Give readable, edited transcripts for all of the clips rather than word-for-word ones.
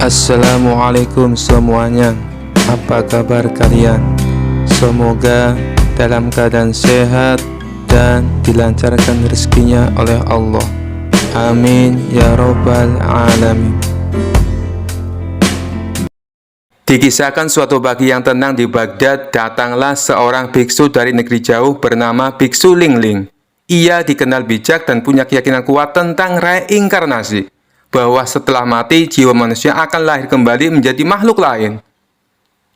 Assalamualaikum semuanya. Apa kabar kalian? Semoga dalam keadaan sehat dan dilancarkan rezekinya oleh Allah. Amin ya robbal alamin. Dikisahkan suatu pagi yang tenang di Baghdad, datanglah seorang biksu dari negeri jauh bernama Biksu Lingling. Ia dikenal bijak dan punya keyakinan kuat tentang reinkarnasi, bahwa setelah mati, jiwa manusia akan lahir kembali menjadi makhluk lain.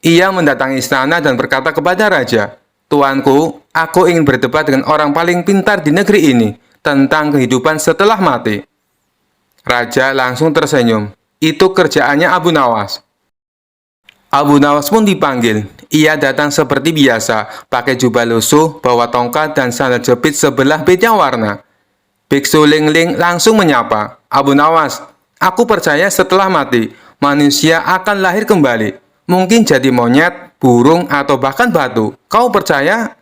Ia mendatangi istana dan berkata kepada raja, "Tuanku, aku ingin berdebat dengan orang paling pintar di negeri ini tentang kehidupan setelah mati." Raja langsung tersenyum. Itu kerjaannya Abu Nawas. Abu Nawas pun dipanggil. Ia datang seperti biasa, pakai jubah lusuh, bawa tongkat dan sandal jepit sebelah beda warna. Biksu Lingling langsung menyapa, "Abu Nawas, aku percaya setelah mati, manusia akan lahir kembali. Mungkin jadi monyet, burung, atau bahkan batu. Kau percaya?"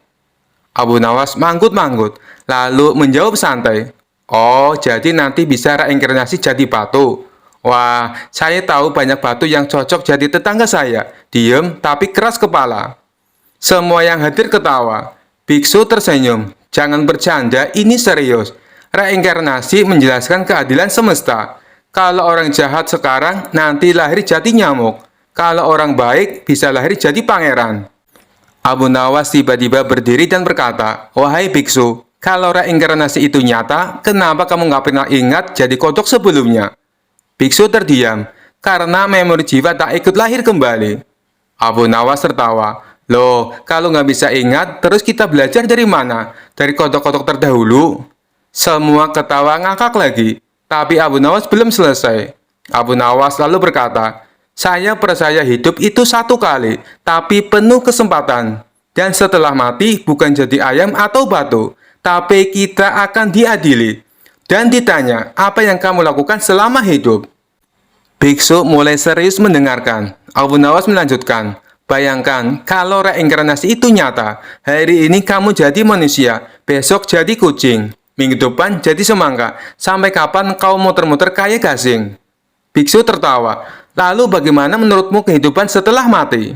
Abu Nawas manggut-manggut, lalu menjawab santai, "Oh, jadi nanti bisa reinkarnasi jadi batu. Wah, saya tahu banyak batu yang cocok jadi tetangga saya. Diem, tapi keras kepala." Semua yang hadir ketawa. Biksu tersenyum. "Jangan bercanda, ini serius. Reinkarnasi menjelaskan keadilan semesta. Kalau orang jahat sekarang, nanti lahir jadi nyamuk. Kalau orang baik, bisa lahir jadi pangeran." Abu Nawas tiba-tiba berdiri dan berkata, "Wahai biksu, kalau reinkarnasi itu nyata, kenapa kamu nggak pernah ingat jadi kodok sebelumnya?" Biksu terdiam, karena memori jiwa tak ikut lahir kembali. Abu Nawas tertawa, "Loh, kalau nggak bisa ingat, terus kita belajar dari mana? Dari kodok-kodok terdahulu?" Semua ketawa ngakak lagi, tapi Abu Nawas belum selesai. Abu Nawas lalu berkata, "Saya percaya hidup itu satu kali, tapi penuh kesempatan. Dan setelah mati bukan jadi ayam atau batu, tapi kita akan diadili. Dan ditanya, apa yang kamu lakukan selama hidup?" Biksu mulai serius mendengarkan. Abu Nawas melanjutkan, "Bayangkan kalau reinkarnasi itu nyata. Hari ini kamu jadi manusia, besok jadi kucing, minggu depan jadi semangka. Sampai kapan kau muter-muter kayak gasing?" Biksu tertawa. "Lalu bagaimana menurutmu kehidupan setelah mati?"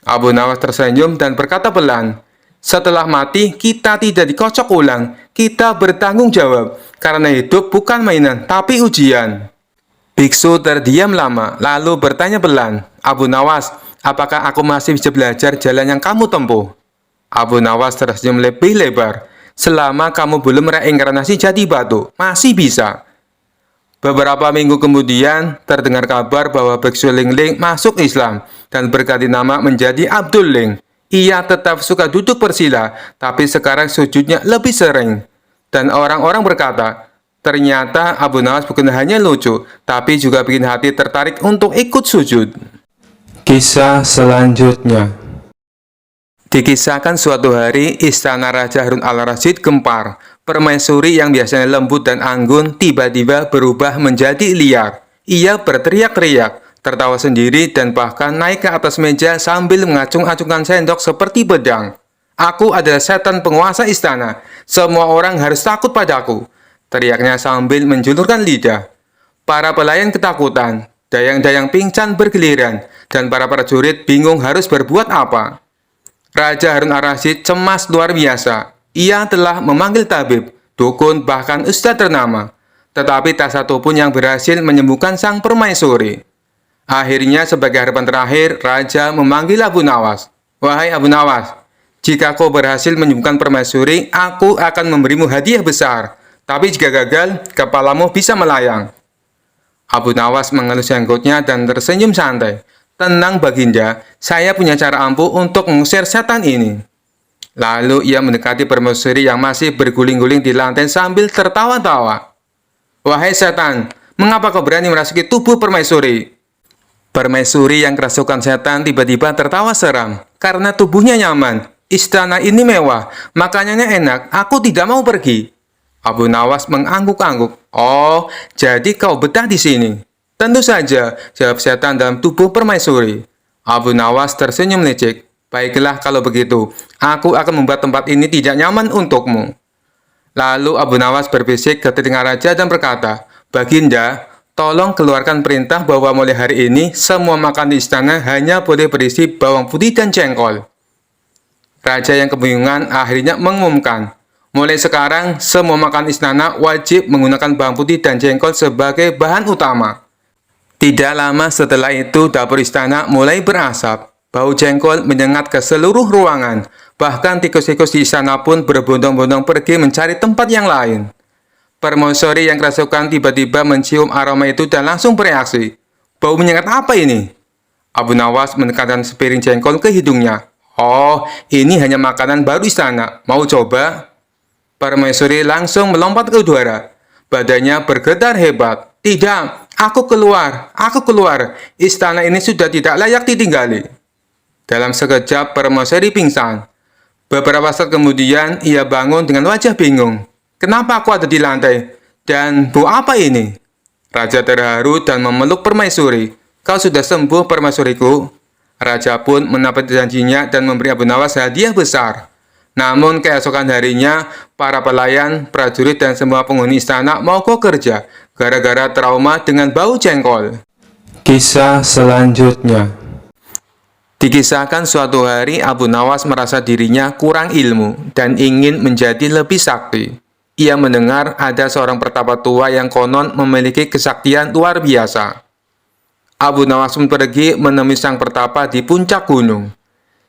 Abu Nawas tersenyum dan berkata pelan, "Setelah mati, kita tidak dikocok ulang. Kita bertanggung jawab. Karena hidup bukan mainan, tapi ujian." Biksu terdiam lama, lalu bertanya pelan, "Abu Nawas, apakah aku masih bisa belajar jalan yang kamu tempuh?" Abu Nawas tersenyum lebih lebar. "Selama kamu belum reinkarnasi jadi batu, masih bisa." Beberapa minggu kemudian, terdengar kabar bahwa Biksu Lingling masuk Islam dan berganti nama menjadi Abdul Ling. Ia tetap suka duduk bersila, tapi sekarang sujudnya lebih sering. Dan orang-orang berkata, ternyata Abu Nawas bukan hanya lucu, tapi juga bikin hati tertarik untuk ikut sujud. Kisah selanjutnya. Dikisahkan suatu hari, istana Raja Harun al-Rasyid gempar. Permaisuri yang biasanya lembut dan anggun tiba-tiba berubah menjadi liar. Ia berteriak-teriak, tertawa sendiri, dan bahkan naik ke atas meja sambil mengacung-acungkan sendok seperti pedang. "Aku adalah setan penguasa istana. Semua orang harus takut padaku," teriaknya sambil menjulurkan lidah. Para pelayan ketakutan, dayang-dayang pingsan bergiliran, dan para prajurit bingung harus berbuat apa. Raja Harun al-Rasyid cemas luar biasa. Ia telah memanggil tabib, dukun, bahkan ustadz ternama. Tetapi tak satu pun yang berhasil menyembuhkan sang permaisuri. Akhirnya sebagai harapan terakhir, Raja memanggil Abu Nawas. "Wahai Abu Nawas, jika kau berhasil menyembuhkan permaisuri, aku akan memberimu hadiah besar. Tapi jika gagal, kepalamu bisa melayang." Abu Nawas mengelus jenggotnya dan tersenyum santai. "Tenang Baginda, saya punya cara ampuh untuk mengusir setan ini." Lalu ia mendekati permaisuri yang masih berguling-guling di lantai sambil tertawa-tawa. "Wahai setan, mengapa kau berani merasuki tubuh permaisuri?" Permaisuri yang kerasukan setan tiba-tiba tertawa seram. "Karena tubuhnya nyaman, istana ini mewah, makanannya enak, aku tidak mau pergi." Abu Nawas mengangguk-angguk. "Oh, jadi kau betah di sini?" "Tentu saja," jawab setan dalam tubuh permaisuri. Abu Nawas tersenyum lecek. "Baiklah kalau begitu, aku akan membuat tempat ini tidak nyaman untukmu." Lalu Abu Nawas berbisik ke telinga raja dan berkata, "Baginda, Tolong keluarkan perintah bahwa mulai hari ini semua makanan di istana hanya boleh berisi bawang putih dan jengkol. Raja yang kebingungan akhirnya mengumumkan, mulai sekarang semua makanan istana wajib menggunakan bawang putih dan jengkol sebagai bahan utama. Tidak lama setelah itu, dapur istana mulai berasap. Bau jengkol menyengat ke seluruh ruangan. Bahkan tikus-tikus di istana pun berbondong-bondong pergi mencari tempat yang lain. Permaisuri yang kerasukan tiba-tiba mencium aroma itu dan langsung bereaksi. Bau menyengat apa ini? Abu Nawas menekankan sepiring jengkol ke hidungnya. Oh, ini hanya makanan baru istana. Mau coba? Permaisuri langsung melompat ke udara. Badannya bergetar hebat. Tidak, aku keluar, aku keluar. Istana ini sudah tidak layak ditinggali. Dalam sekejap, permaisuri pingsan. Beberapa saat kemudian, ia bangun dengan wajah bingung. Kenapa aku ada di lantai? Dan bau apa ini? Raja terharu dan memeluk permaisuri. Kau sudah sembuh, permaisuriku. Raja pun menepati janjinya dan memberi Abu Nawas hadiah besar. Namun keesokan harinya, para pelayan, prajurit, dan semua penghuni istana mogok kerja gara-gara trauma dengan bau jengkol. Kisah selanjutnya. Dikisahkan suatu hari Abu Nawas merasa dirinya kurang ilmu dan ingin menjadi lebih sakti. Ia mendengar ada seorang pertapa tua yang konon memiliki kesaktian luar biasa. Abu Nawas pun pergi menemui sang pertapa di puncak gunung.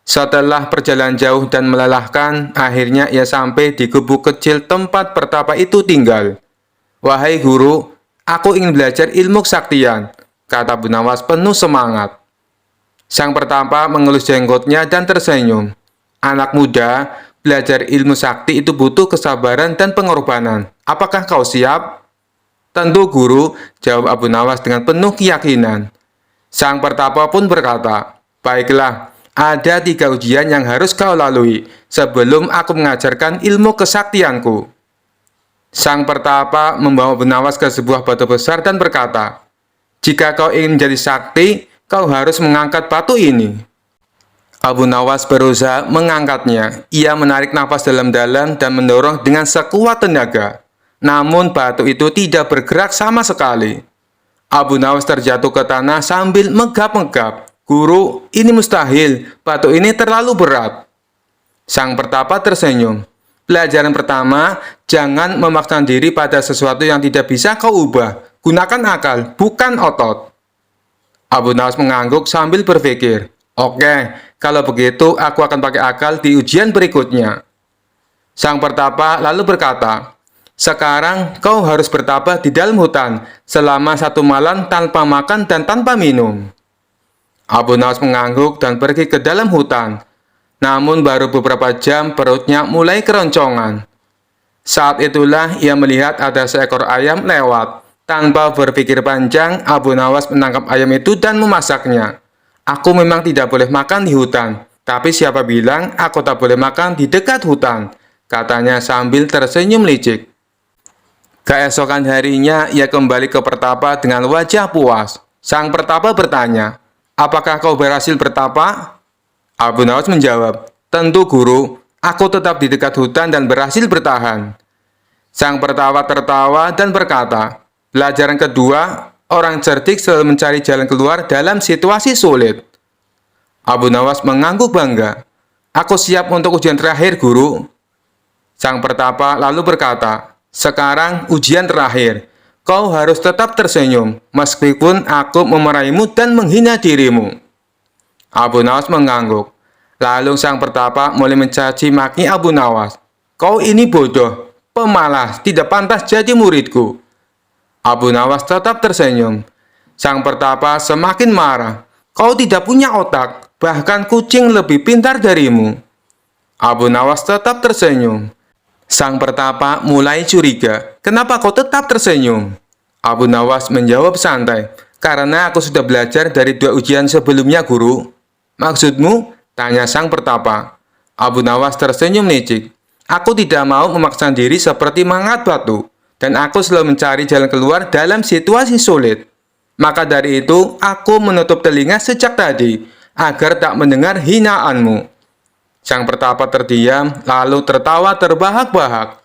Setelah perjalanan jauh dan melelahkan, akhirnya ia sampai di gubuk kecil tempat pertapa itu tinggal. Wahai guru, aku ingin belajar ilmu kesaktian, kata Abu Nawas penuh semangat. Sang pertapa mengelus jenggotnya dan tersenyum. Anak muda, belajar ilmu sakti itu butuh kesabaran dan pengorbanan. Apakah kau siap? Tentu guru, jawab Abu Nawas dengan penuh keyakinan. Sang pertapa pun berkata, baiklah, ada 3 ujian yang harus kau lalui sebelum aku mengajarkan ilmu kesaktianku. Sang pertapa membawa Abu Nawas ke sebuah batu besar dan berkata, jika kau ingin menjadi sakti, kau harus mengangkat batu ini. Abu Nawas berusaha mengangkatnya. Ia menarik nafas dalam-dalam dan mendorong dengan sekuat tenaga. Namun batu itu tidak bergerak sama sekali. Abu Nawas terjatuh ke tanah sambil menggap-menggap. Guru, ini mustahil. Batu ini terlalu berat. Sang pertapa tersenyum. Pelajaran pertama, jangan memaksakan diri pada sesuatu yang tidak bisa kau ubah. Gunakan akal, bukan otot. Abu Nawas mengangguk sambil berpikir. Oke, kalau begitu aku akan pakai akal di ujian berikutnya. Sang pertapa lalu berkata, sekarang kau harus bertapa di dalam hutan selama 1 malam tanpa makan dan tanpa minum. Abu Nawas mengangguk dan pergi ke dalam hutan. Namun baru beberapa jam perutnya mulai keroncongan. Saat itulah ia melihat ada seekor ayam lewat. Tanpa berpikir panjang, Abu Nawas menangkap ayam itu dan memasaknya. Aku memang tidak boleh makan di hutan, tapi siapa bilang aku tak boleh makan di dekat hutan, katanya sambil tersenyum licik. Keesokan harinya, ia kembali ke pertapa dengan wajah puas. Sang pertapa bertanya, apakah kau berhasil bertapa? Abu Nawas menjawab, tentu guru, aku tetap di dekat hutan dan berhasil bertahan. Sang pertapa tertawa dan berkata, pelajaran kedua, orang cerdik selalu mencari jalan keluar dalam situasi sulit. Abu Nawas mengangguk bangga. Aku siap untuk ujian terakhir, guru. Sang pertapa lalu berkata, sekarang ujian terakhir. Kau harus tetap tersenyum, meskipun aku memarahimu dan menghina dirimu. Abu Nawas mengangguk. Lalu sang pertapa mulai mencaci maki Abu Nawas. Kau ini bodoh, pemalas, tidak pantas jadi muridku. Abu Nawas tetap tersenyum. Sang pertapa semakin marah. Kau tidak punya otak, bahkan kucing lebih pintar darimu. Abu Nawas tetap tersenyum. Sang pertapa mulai curiga. Kenapa kau tetap tersenyum? Abu Nawas menjawab santai. Karena aku sudah belajar dari 2 ujian sebelumnya, guru. Maksudmu? Tanya sang pertapa. Abu Nawas tersenyum licik. Aku tidak mau memaksakan diri seperti mangkat batu. Dan aku selalu mencari jalan keluar dalam situasi sulit. Maka dari itu, aku menutup telinga sejak tadi, agar tak mendengar hinaanmu. Sang pertapa terdiam, lalu tertawa terbahak-bahak.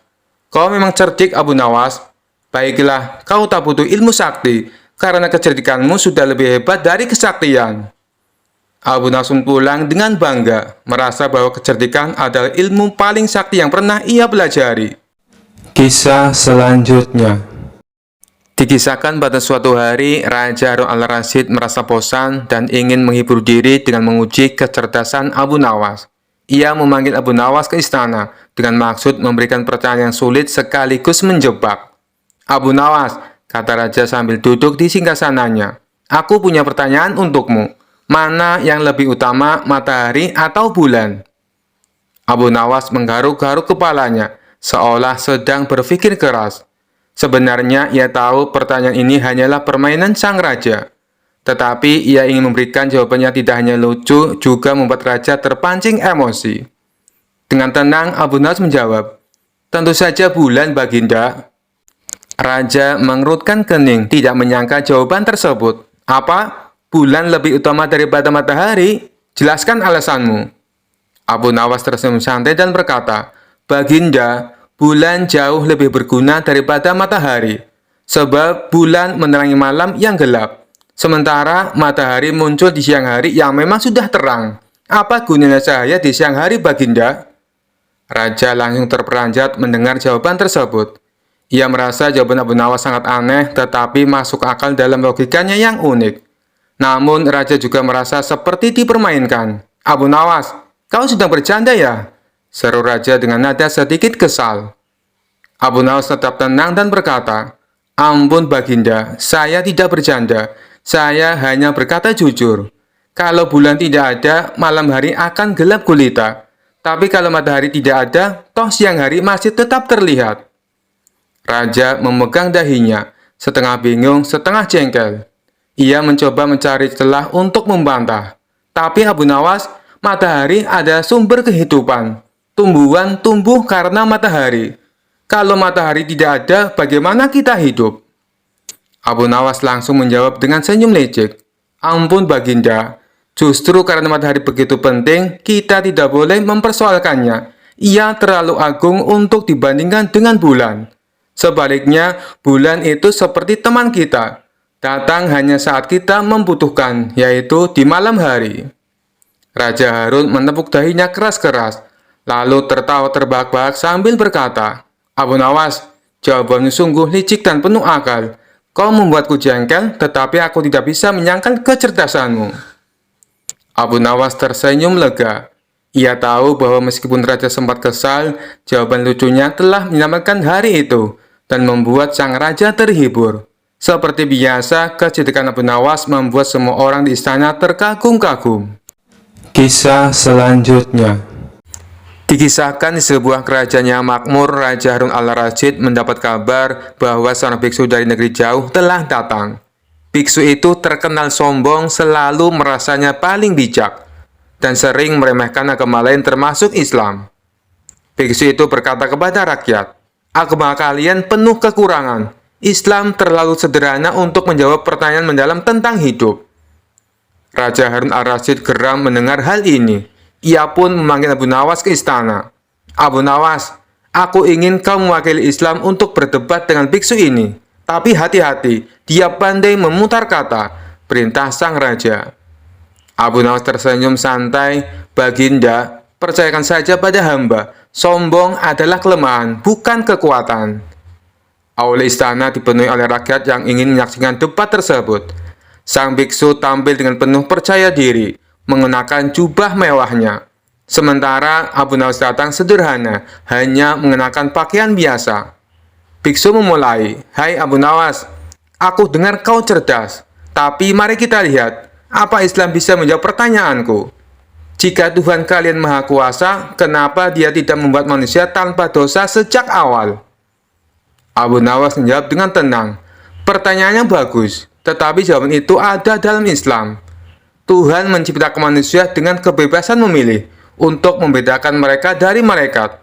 Kau memang cerdik, Abu Nawas. Baiklah, kau tak butuh ilmu sakti. karena kecerdikanmu sudah lebih hebat dari kesaktian. Abu Nawas pulang dengan bangga, merasa bahwa kecerdikan adalah ilmu paling sakti yang pernah ia pelajari. Kisah selanjutnya. Dikisahkan pada suatu hari, Raja Harun al-Rasyid merasa bosan dan ingin menghibur diri dengan menguji kecerdasan Abu Nawas. Ia memanggil Abu Nawas ke istana dengan maksud memberikan pertanyaan yang sulit sekaligus menjebak. Abu Nawas, kata Raja sambil duduk di singgasananya, aku punya pertanyaan untukmu. Mana yang lebih utama, matahari atau bulan? Abu Nawas menggaruk-garuk kepalanya, seolah sedang berpikir keras. Sebenarnya ia tahu pertanyaan ini hanyalah permainan sang raja. Tetapi ia ingin memberikan jawabannya tidak hanya lucu, juga membuat raja terpancing emosi. Dengan tenang, Abu Nawas menjawab, tentu saja bulan, Baginda. Raja mengerutkan kening, tidak menyangka jawaban tersebut. Apa? Bulan lebih utama daripada matahari? Jelaskan alasanmu. Abu Nawas tersenyum santai dan berkata, Baginda, bulan jauh lebih berguna daripada matahari, sebab bulan menerangi malam yang gelap, sementara matahari muncul di siang hari yang memang sudah terang. Apa gunanya cahaya di siang hari, Baginda? Raja langsung terperanjat mendengar jawaban tersebut. Ia merasa jawaban Abu Nawas sangat aneh, tetapi masuk akal dalam logikanya yang unik. Namun, Raja juga merasa seperti dipermainkan. Abu Nawas, kau sedang bercanda ya? Seru Raja dengan nada sedikit kesal. Abu Nawas tetap tenang dan berkata, ampun Baginda, saya tidak bercanda. Saya hanya berkata jujur. Kalau bulan tidak ada, malam hari akan gelap gulita. Tapi kalau matahari tidak ada, toh siang hari masih tetap terlihat. Raja memegang dahinya, setengah bingung, setengah jengkel. Ia mencoba mencari celah untuk membantah. Tapi Abu Nawas, matahari adalah sumber kehidupan. Tumbuhan tumbuh karena matahari. Kalau matahari tidak ada, bagaimana kita hidup? Abu Nawas langsung menjawab dengan senyum lecek. Ampun Baginda, justru karena matahari begitu penting, kita tidak boleh mempersoalkannya. Ia terlalu agung untuk dibandingkan dengan bulan. Sebaliknya, bulan itu seperti teman kita. Datang hanya saat kita membutuhkan, yaitu di malam hari. Raja Harun menepuk dahinya keras-keras, lalu tertawa terbahak-bahak sambil berkata, Abu Nawas, jawabanmu sungguh licik dan penuh akal. Kau membuatku jengkel, tetapi aku tidak bisa menyangkal kecerdasanmu. Abu Nawas tersenyum lega. Ia tahu bahwa meskipun Raja sempat kesal, jawaban lucunya telah menyelamatkan hari itu dan membuat sang Raja terhibur. Seperti biasa, kecerdikan Abu Nawas membuat semua orang di istana terkagum-kagum. Kisah selanjutnya. Dikisahkan di sebuah kerajaan yang makmur, Raja Harun al-Rasyid mendapat kabar bahwa seorang biksu dari negeri jauh telah datang. Biksu itu terkenal sombong, selalu merasanya paling bijak, dan sering meremehkan agama lain termasuk Islam. Biksu itu berkata kepada rakyat, agama kalian penuh kekurangan. Islam terlalu sederhana untuk menjawab pertanyaan mendalam tentang hidup. Raja Harun al-Rasyid geram mendengar hal ini. Ia pun memanggil Abu Nawas ke istana. Abu Nawas, aku ingin kau mewakili Islam untuk berdebat dengan biksu ini. Tapi hati-hati, dia pandai memutar kata, perintah sang raja. Abu Nawas tersenyum santai, Baginda, percayakan saja pada hamba, sombong adalah kelemahan, bukan kekuatan. Aula istana dipenuhi oleh rakyat yang ingin menyaksikan debat tersebut. Sang biksu tampil dengan penuh percaya diri, mengenakan jubah mewahnya. Sementara Abu Nawas datang sederhana, hanya mengenakan pakaian biasa. Biksu memulai, hai Abu Nawas, aku dengar kau cerdas, tapi mari kita lihat, apa Islam bisa menjawab pertanyaanku? Jika Tuhan kalian Maha Kuasa, kenapa dia tidak membuat manusia tanpa dosa sejak awal? Abu Nawas menjawab dengan tenang, pertanyaannya bagus, tetapi jawaban itu ada dalam Islam. Tuhan menciptakan manusia dengan kebebasan memilih untuk membedakan mereka dari malaikat.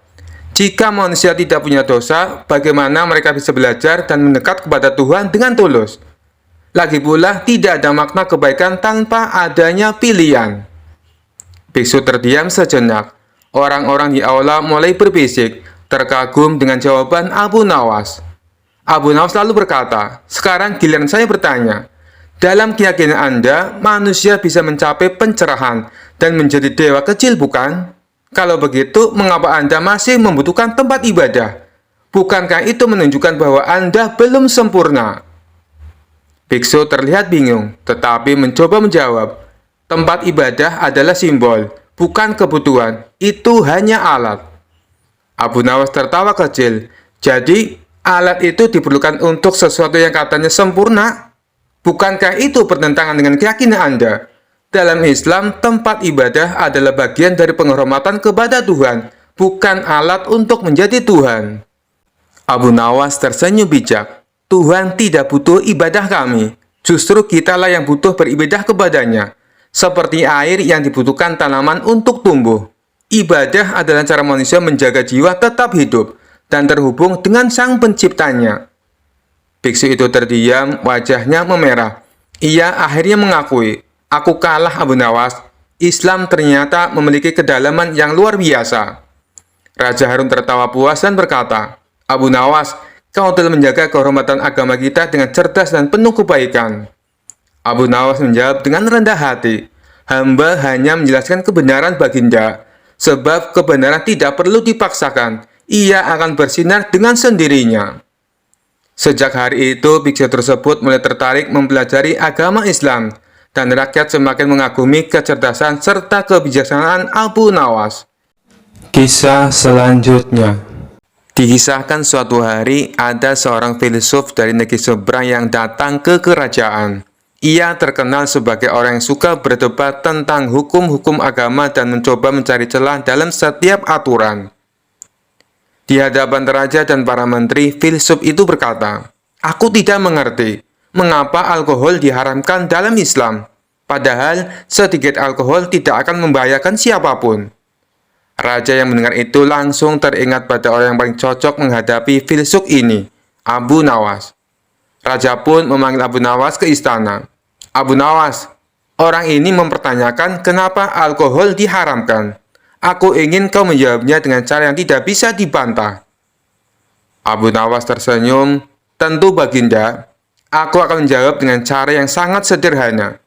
Jika manusia tidak punya dosa, bagaimana mereka bisa belajar dan mendekat kepada Tuhan dengan tulus? Lagi pula, tidak ada makna kebaikan tanpa adanya pilihan. Biksu terdiam sejenak. Orang-orang di aula mulai berbisik, terkagum dengan jawaban Abu Nawas. Abu Nawas lalu berkata, "Sekarang giliran saya bertanya. Dalam keyakinan Anda, manusia bisa mencapai pencerahan dan menjadi dewa kecil, bukan? Kalau begitu, mengapa Anda masih membutuhkan tempat ibadah? Bukankah itu menunjukkan bahwa Anda belum sempurna?" Biksu terlihat bingung, tetapi mencoba menjawab, "Tempat ibadah adalah simbol, bukan kebutuhan. Itu hanya alat." Abu Nawas tertawa kecil. "Jadi, alat itu diperlukan untuk sesuatu yang katanya sempurna? Bukankah itu bertentangan dengan keyakinan Anda? Dalam Islam, tempat ibadah adalah bagian dari penghormatan kepada Tuhan, bukan alat untuk menjadi Tuhan." Abu Nawas tersenyum bijak. "Tuhan tidak butuh ibadah kami. Justru kitalah yang butuh beribadah kepadanya. Seperti air yang dibutuhkan tanaman untuk tumbuh. Ibadah adalah cara manusia menjaga jiwa tetap hidup dan terhubung dengan Sang Penciptanya." Biksu itu terdiam, wajahnya memerah. Ia akhirnya mengakui, "Aku kalah, Abu Nawas. Islam ternyata memiliki kedalaman yang luar biasa." Raja Harun tertawa puas dan berkata, "Abu Nawas, kau telah menjaga kehormatan agama kita dengan cerdas dan penuh kebaikan." Abu Nawas menjawab dengan rendah hati, "Hamba hanya menjelaskan kebenaran, Baginda. Sebab kebenaran tidak perlu dipaksakan. Ia akan bersinar dengan sendirinya." Sejak hari itu, biksu tersebut mulai tertarik mempelajari agama Islam, dan rakyat semakin mengagumi kecerdasan serta kebijaksanaan Abu Nawas. Kisah selanjutnya. Dikisahkan suatu hari ada seorang filsuf dari negeri seberang yang datang ke kerajaan. Ia terkenal sebagai orang yang suka berdebat tentang hukum-hukum agama dan mencoba mencari celah dalam setiap aturan. Di hadapan raja dan para menteri, filsuf itu berkata, "Aku tidak mengerti mengapa alkohol diharamkan dalam Islam, padahal sedikit alkohol tidak akan membahayakan siapapun." Raja yang mendengar itu langsung teringat pada orang yang paling cocok menghadapi filsuf ini, Abu Nawas. Raja pun memanggil Abu Nawas ke istana. "Abu Nawas, orang ini mempertanyakan kenapa alkohol diharamkan. Aku ingin kau menjawabnya dengan cara yang tidak bisa dibantah." Abu Nawas tersenyum, "Tentu, Baginda. Aku akan menjawab dengan cara yang sangat sederhana."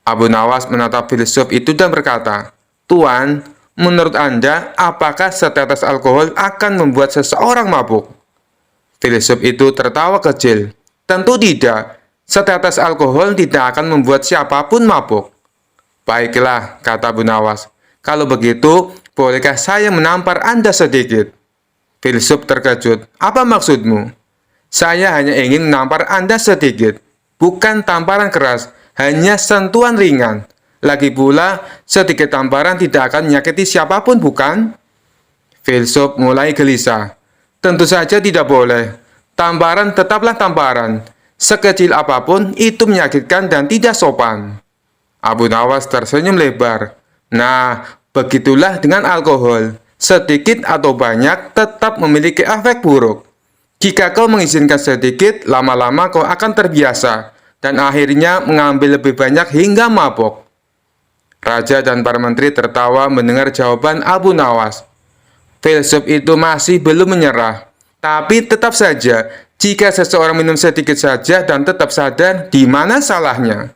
Abu Nawas menatap filsuf itu dan berkata, "Tuan, menurut Anda, apakah setetes alkohol akan membuat seseorang mabuk?" Filsuf itu tertawa kecil. "Tentu tidak. Setetes alkohol tidak akan membuat siapapun mabuk." "Baiklah," kata Abu Nawas. "Kalau begitu, bolehkah saya menampar Anda sedikit?" Filsuf terkejut. "Apa maksudmu?" "Saya hanya ingin menampar Anda sedikit. Bukan tamparan keras, hanya sentuhan ringan. Lagi pula, sedikit tamparan tidak akan menyakiti siapapun, bukan?" Filsuf mulai gelisah. "Tentu saja tidak boleh. Tamparan tetaplah tamparan. Sekecil apapun, itu menyakitkan dan tidak sopan." Abu Nawas tersenyum lebar. "Nah, begitulah dengan alkohol. Sedikit atau banyak tetap memiliki efek buruk. Jika kau mengizinkan sedikit, lama-lama kau akan terbiasa dan akhirnya mengambil lebih banyak hingga mabuk." Raja dan para menteri tertawa mendengar jawaban Abu Nawas. Filsuf itu masih belum menyerah. Tapi tetap saja, jika seseorang minum sedikit saja dan tetap sadar, di mana salahnya?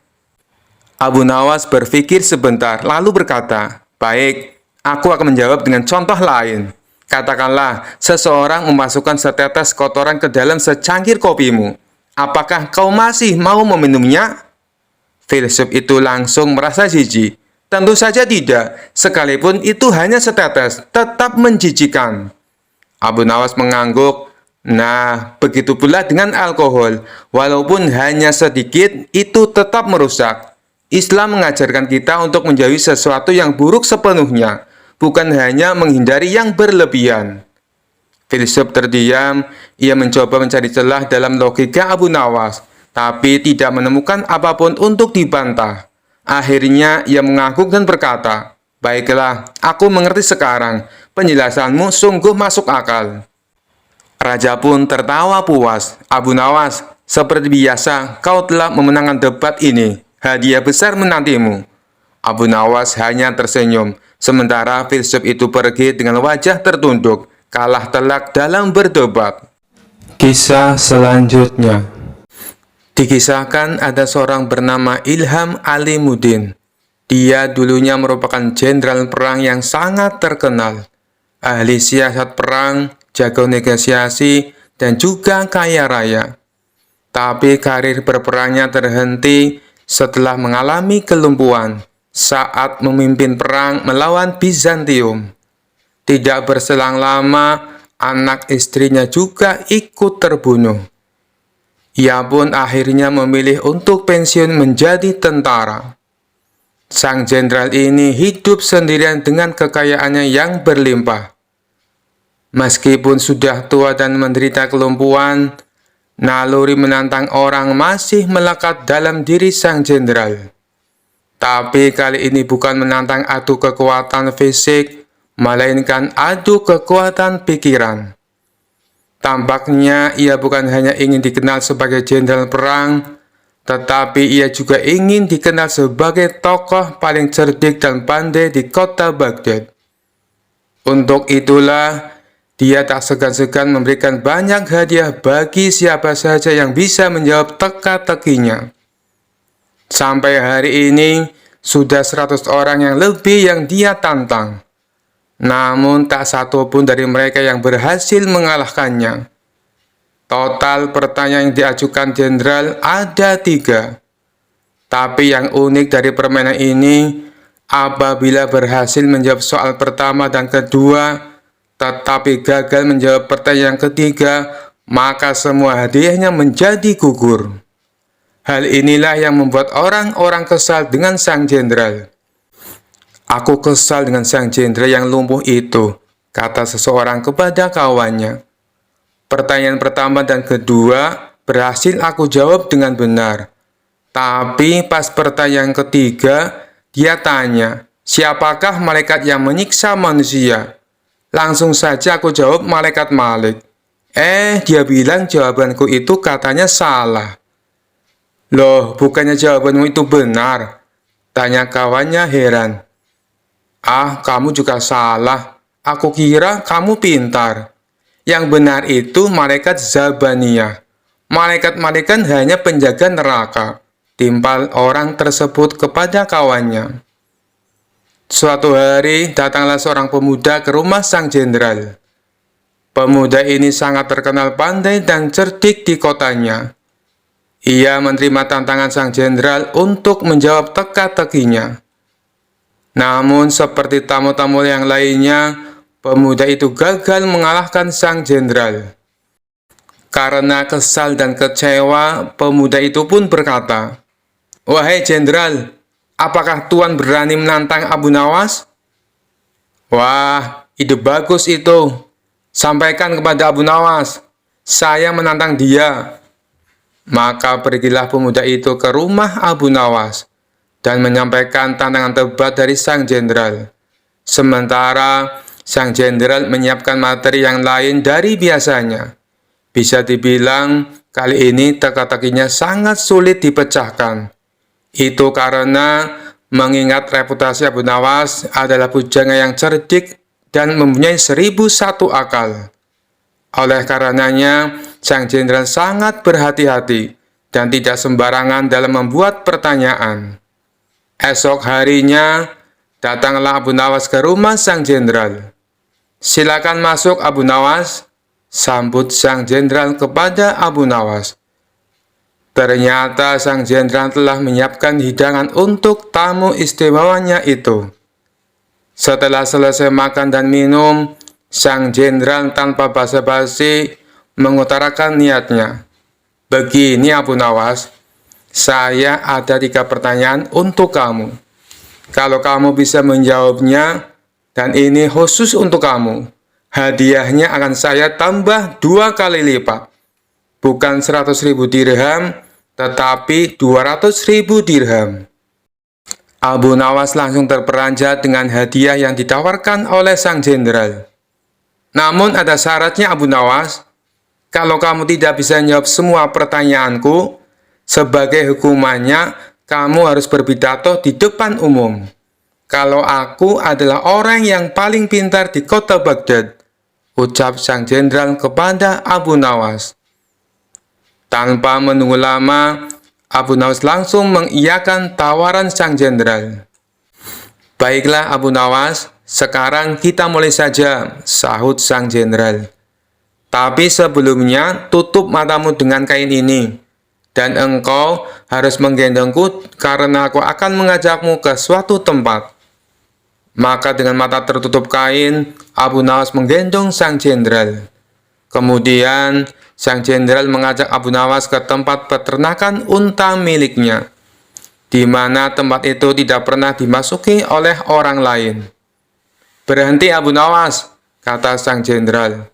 Abu Nawas berpikir sebentar, lalu berkata, "Baik, aku akan menjawab dengan contoh lain. Katakanlah, seseorang memasukkan setetes kotoran ke dalam secangkir kopimu. Apakah kau masih mau meminumnya?" Filsuf itu langsung merasa jijik. "Tentu saja tidak, sekalipun itu hanya setetes, tetap menjijikan." Abu Nawas mengangguk. "Nah, begitu pula dengan alkohol. Walaupun hanya sedikit, itu tetap merusak. Islam mengajarkan kita untuk menjauhi sesuatu yang buruk sepenuhnya, bukan hanya menghindari yang berlebihan." Filsuf terdiam. Ia mencoba mencari celah dalam logika Abu Nawas, tapi tidak menemukan apapun untuk dibantah. Akhirnya ia mengangguk dan berkata, "Baiklah, aku mengerti sekarang. Penjelasanmu sungguh masuk akal." Raja pun tertawa puas. "Abu Nawas, seperti biasa, kau telah memenangkan debat ini. Hadiah besar menantimu." Abu Nawas hanya tersenyum, sementara filsuf itu pergi dengan wajah tertunduk, kalah telak dalam berdebat. Kisah selanjutnya. Dikisahkan ada seorang bernama Ilham Alimuddin. Dia dulunya merupakan jenderal perang yang sangat terkenal, ahli siasat perang, jago negosiasi, dan juga kaya raya. Tapi karir berperangnya terhenti setelah mengalami kelumpuhan saat memimpin perang melawan Bizantium. Tidak berselang lama, anak istrinya juga ikut terbunuh. Ia pun akhirnya memilih untuk pensiun menjadi tentara. Sang jenderal ini hidup sendirian dengan kekayaannya yang berlimpah. Meskipun sudah tua dan menderita kelumpuhan, naluri menantang orang masih melekat dalam diri sang jenderal. Tapi kali ini bukan menantang adu kekuatan fisik, melainkan adu kekuatan pikiran. Tampaknya ia bukan hanya ingin dikenal sebagai jenderal perang, tetapi ia juga ingin dikenal sebagai tokoh paling cerdik dan pandai di kota Baghdad. Untuk itulah, dia tak segan-segan memberikan banyak hadiah bagi siapa saja yang bisa menjawab teka-tekinya. Sampai hari ini, sudah 100 orang yang lebih yang dia tantang. Namun tak satu pun dari mereka yang berhasil mengalahkannya. Total pertanyaan yang diajukan jenderal ada 3. Tapi yang unik dari permainan ini, apabila berhasil menjawab soal pertama dan kedua, tetapi gagal menjawab pertanyaan ketiga, maka semua hadiahnya menjadi gugur. Hal inilah yang membuat orang-orang kesal dengan sang jenderal. "Aku kesal dengan sang jenderal yang lumpuh itu," kata seseorang kepada kawannya. "Pertanyaan pertama dan kedua berhasil aku jawab dengan benar. Tapi pas pertanyaan ketiga, dia tanya, siapakah malaikat yang menyiksa manusia? Langsung saja aku jawab malaikat Malik. Dia bilang jawabanku itu katanya salah." "Loh, bukannya jawabanmu itu benar?" tanya kawannya heran. Kamu juga salah. Aku kira kamu pintar. Yang benar itu malaikat Zabaniyah. Malaikat-malaikat hanya penjaga neraka," timpal orang tersebut kepada kawannya. Suatu hari, datanglah seorang pemuda ke rumah sang jenderal. Pemuda ini sangat terkenal pandai dan cerdik di kotanya. Ia menerima tantangan sang jenderal untuk menjawab teka-tekinya. Namun seperti tamu-tamu yang lainnya, pemuda itu gagal mengalahkan sang jenderal. Karena kesal dan kecewa, pemuda itu pun berkata, "Wahai jenderal, apakah Tuan berani menantang Abu Nawas?" "Wah, ide bagus itu. Sampaikan kepada Abu Nawas, saya menantang dia." Maka pergilah pemuda itu ke rumah Abu Nawas dan menyampaikan tantangan tebal dari sang jenderal. Sementara sang jenderal menyiapkan materi yang lain dari biasanya. Bisa dibilang kali ini teka-tekinya sangat sulit dipecahkan. Itu karena mengingat reputasi Abu Nawas adalah pujangga yang cerdik dan mempunyai 1001 akal. Oleh karenanya, sang jenderal sangat berhati-hati dan tidak sembarangan dalam membuat pertanyaan. Esok harinya, datanglah Abu Nawas ke rumah sang jenderal. "Silakan masuk Abu Nawas," sambut sang jenderal kepada Abu Nawas. Ternyata sang jenderal telah menyiapkan hidangan untuk tamu istimewanya itu. Setelah selesai makan dan minum, sang jenderal tanpa basa-basi mengutarakan niatnya. "Begini Abu Nawas, saya ada 3 pertanyaan untuk kamu. Kalau kamu bisa menjawabnya, dan ini khusus untuk kamu, hadiahnya akan saya tambah 2 kali lipat. Bukan 100.000 dirham, tetapi 200.000 dirham." Abu Nawas langsung terperanjat dengan hadiah yang ditawarkan oleh sang jenderal. "Namun ada syaratnya Abu Nawas. Kalau kamu tidak bisa menjawab semua pertanyaanku, sebagai hukumannya, kamu harus berpidato di depan umum. Kalau aku adalah orang yang paling pintar di kota Baghdad," ucap sang jenderal kepada Abu Nawas. Tanpa menunggu lama, Abu Nawas langsung mengiyakan tawaran sang jenderal. "Baiklah Abu Nawas, sekarang kita mulai saja," sahut sang jenderal. "Tapi sebelumnya tutup matamu dengan kain ini, dan engkau harus menggendongku karena aku akan mengajakmu ke suatu tempat." Maka dengan mata tertutup kain, Abu Nawas menggendong sang jenderal. Kemudian, sang jenderal mengajak Abu Nawas ke tempat peternakan unta miliknya, di mana tempat itu tidak pernah dimasuki oleh orang lain. "Berhenti Abu Nawas," kata sang jenderal.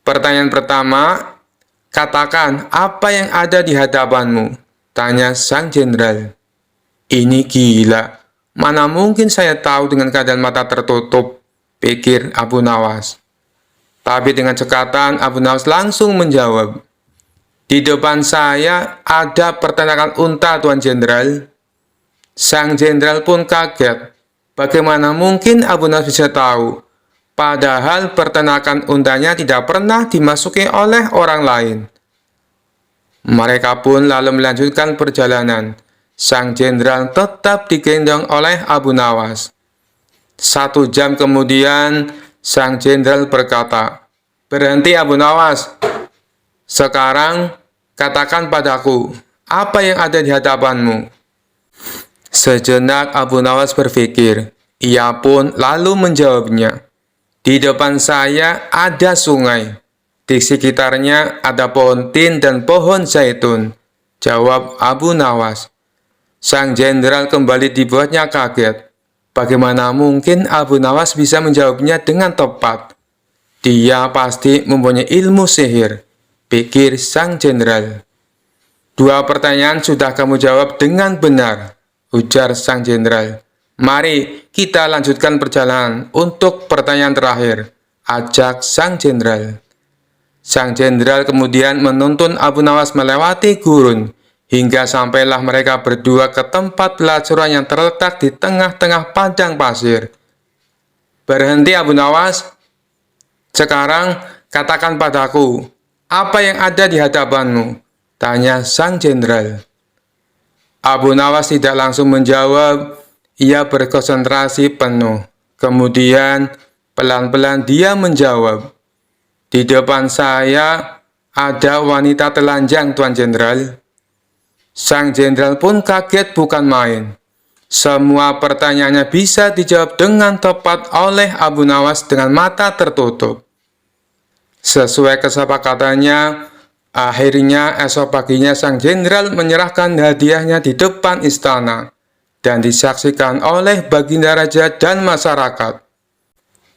"Pertanyaan pertama, katakan apa yang ada di hadapanmu," tanya sang jenderal. "Ini gila, mana mungkin saya tahu dengan keadaan mata tertutup," pikir Abu Nawas. Tapi dengan cekatan, Abu Nawas langsung menjawab, "Di depan saya ada peternakan unta, Tuan Jenderal." Sang jenderal pun kaget. Bagaimana mungkin Abu Nawas bisa tahu? Padahal peternakan untanya tidak pernah dimasuki oleh orang lain. Mereka pun lalu melanjutkan perjalanan. Sang jenderal tetap digendong oleh Abu Nawas. 1 jam kemudian, sang jenderal berkata, "Berhenti Abu Nawas. Sekarang katakan padaku, apa yang ada di hadapanmu?" Sejenak Abu Nawas berpikir. Ia pun lalu menjawabnya, "Di depan saya ada sungai. Di sekitarnya ada pohon tin dan pohon zaitun," jawab Abu Nawas. Sang jenderal kembali dibuatnya kaget. Bagaimana mungkin Abu Nawas bisa menjawabnya dengan tepat? Dia pasti mempunyai ilmu sihir, pikir sang jenderal. "2 pertanyaan sudah kamu jawab dengan benar," ujar sang jenderal. "Mari kita lanjutkan perjalanan untuk pertanyaan terakhir," ajak sang jenderal. Sang jenderal kemudian menuntun Abu Nawas melewati gurun, hingga sampailah mereka berdua ke tempat pelacuran yang terletak di tengah-tengah padang pasir. "Berhenti Abu Nawas. Sekarang katakan padaku, apa yang ada di hadapanmu?" tanya sang jenderal. Abu Nawas tidak langsung menjawab. Ia berkonsentrasi penuh. Kemudian pelan-pelan dia menjawab, "Di depan saya ada wanita telanjang, Tuan Jenderal." Sang jenderal pun kaget bukan main. Semua pertanyaannya bisa dijawab dengan tepat oleh Abu Nawas dengan mata tertutup. Sesuai kesepakatannya, akhirnya esok paginya sang jenderal menyerahkan hadiahnya di depan istana dan disaksikan oleh Baginda Raja dan masyarakat.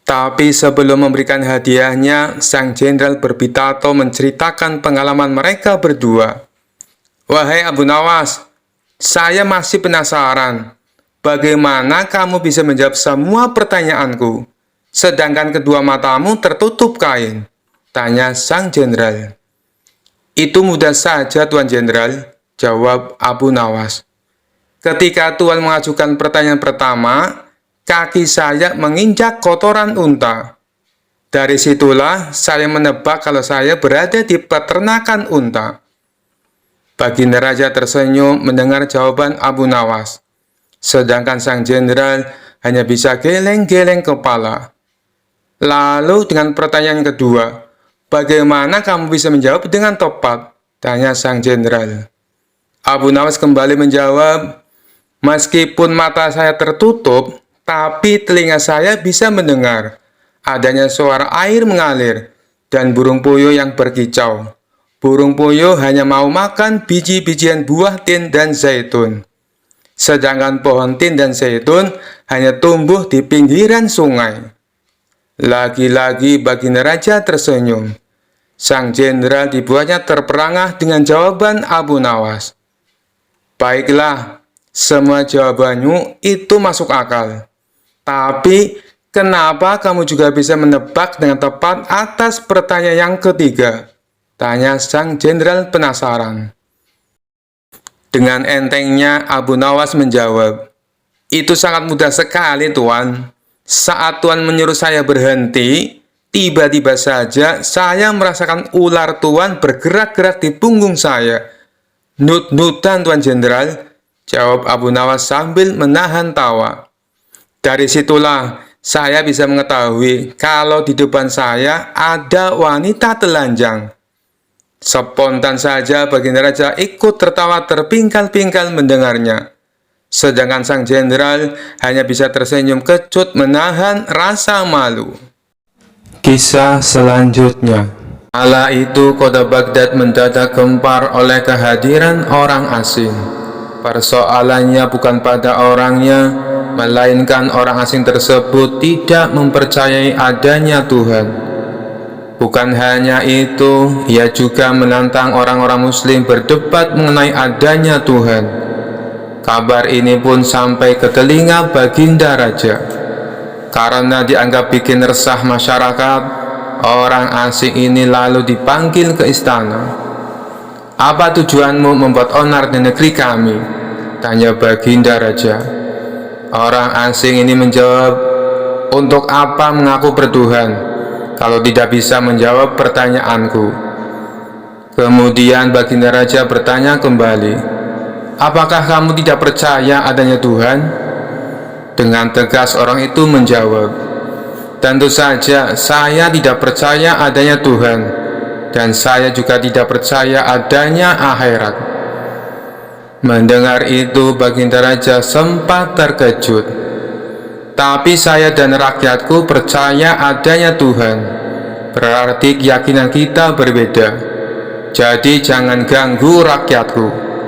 Tapi sebelum memberikan hadiahnya, sang jenderal berpidato menceritakan pengalaman mereka berdua. "Wahai Abu Nawas, saya masih penasaran. Bagaimana kamu bisa menjawab semua pertanyaanku, sedangkan kedua matamu tertutup kain?" tanya sang jenderal. "Itu mudah saja, Tuan Jenderal," jawab Abu Nawas. "Ketika Tuan mengajukan pertanyaan pertama, kaki saya menginjak kotoran unta. Dari situlah saya menebak kalau saya berada di peternakan unta." Baginda Raja tersenyum mendengar jawaban Abu Nawas, sedangkan sang jenderal hanya bisa geleng-geleng kepala. "Lalu dengan pertanyaan kedua, bagaimana kamu bisa menjawab dengan tepat?" tanya sang jenderal. Abu Nawas kembali menjawab, "Meskipun mata saya tertutup, tapi telinga saya bisa mendengar adanya suara air mengalir dan burung puyuh yang berkicau. Burung puyuh hanya mau makan biji-bijian buah tin dan zaitun. Sedangkan pohon tin dan zaitun hanya tumbuh di pinggiran sungai." Lagi-lagi Baginda Raja tersenyum. Sang jenderal dibuatnya terperangah dengan jawaban Abu Nawas. "Baiklah, semua jawabanmu itu masuk akal. Tapi kenapa kamu juga bisa menebak dengan tepat atas pertanyaan yang ketiga?" tanya sang jenderal penasaran. Dengan entengnya Abu Nawas menjawab, "Itu sangat mudah sekali, Tuan. Saat Tuan menyuruh saya berhenti, Tiba-tiba saja saya merasakan ular tuan bergerak-gerak di punggung saya. Nut-nutan Tuan Jenderal, jawab Abu Nawas sambil menahan tawa. Dari situlah saya bisa mengetahui kalau di depan saya ada wanita telanjang. Spontan saja Baginda Raja ikut tertawa terpingkal-pingkal mendengarnya. Sedangkan sang jenderal hanya bisa tersenyum kecut menahan rasa malu. Kisah selanjutnya. Kala itu kota Baghdad mendadak gempar oleh kehadiran orang asing. Persoalannya bukan pada orangnya, melainkan orang asing tersebut tidak mempercayai adanya Tuhan. Bukan hanya itu, ia juga menantang orang-orang muslim berdebat mengenai adanya Tuhan. Kabar ini pun sampai ke telinga Baginda Raja. Karena dianggap bikin resah masyarakat, orang asing ini lalu dipanggil ke istana. Apa tujuanmu membuat onar di negeri kami? Tanya Baginda Raja. Orang asing ini menjawab, untuk apa mengaku bertuhan kalau tidak bisa menjawab pertanyaanku? Kemudian Baginda Raja bertanya kembali, apakah kamu tidak percaya adanya Tuhan? Dengan tegas orang itu menjawab, tentu saja saya tidak percaya adanya Tuhan, dan saya juga tidak percaya adanya akhirat. Mendengar itu Baginda Raja sempat terkejut. Tapi saya dan rakyatku percaya adanya Tuhan. Berarti keyakinan kita berbeda. Jadi jangan ganggu rakyatku,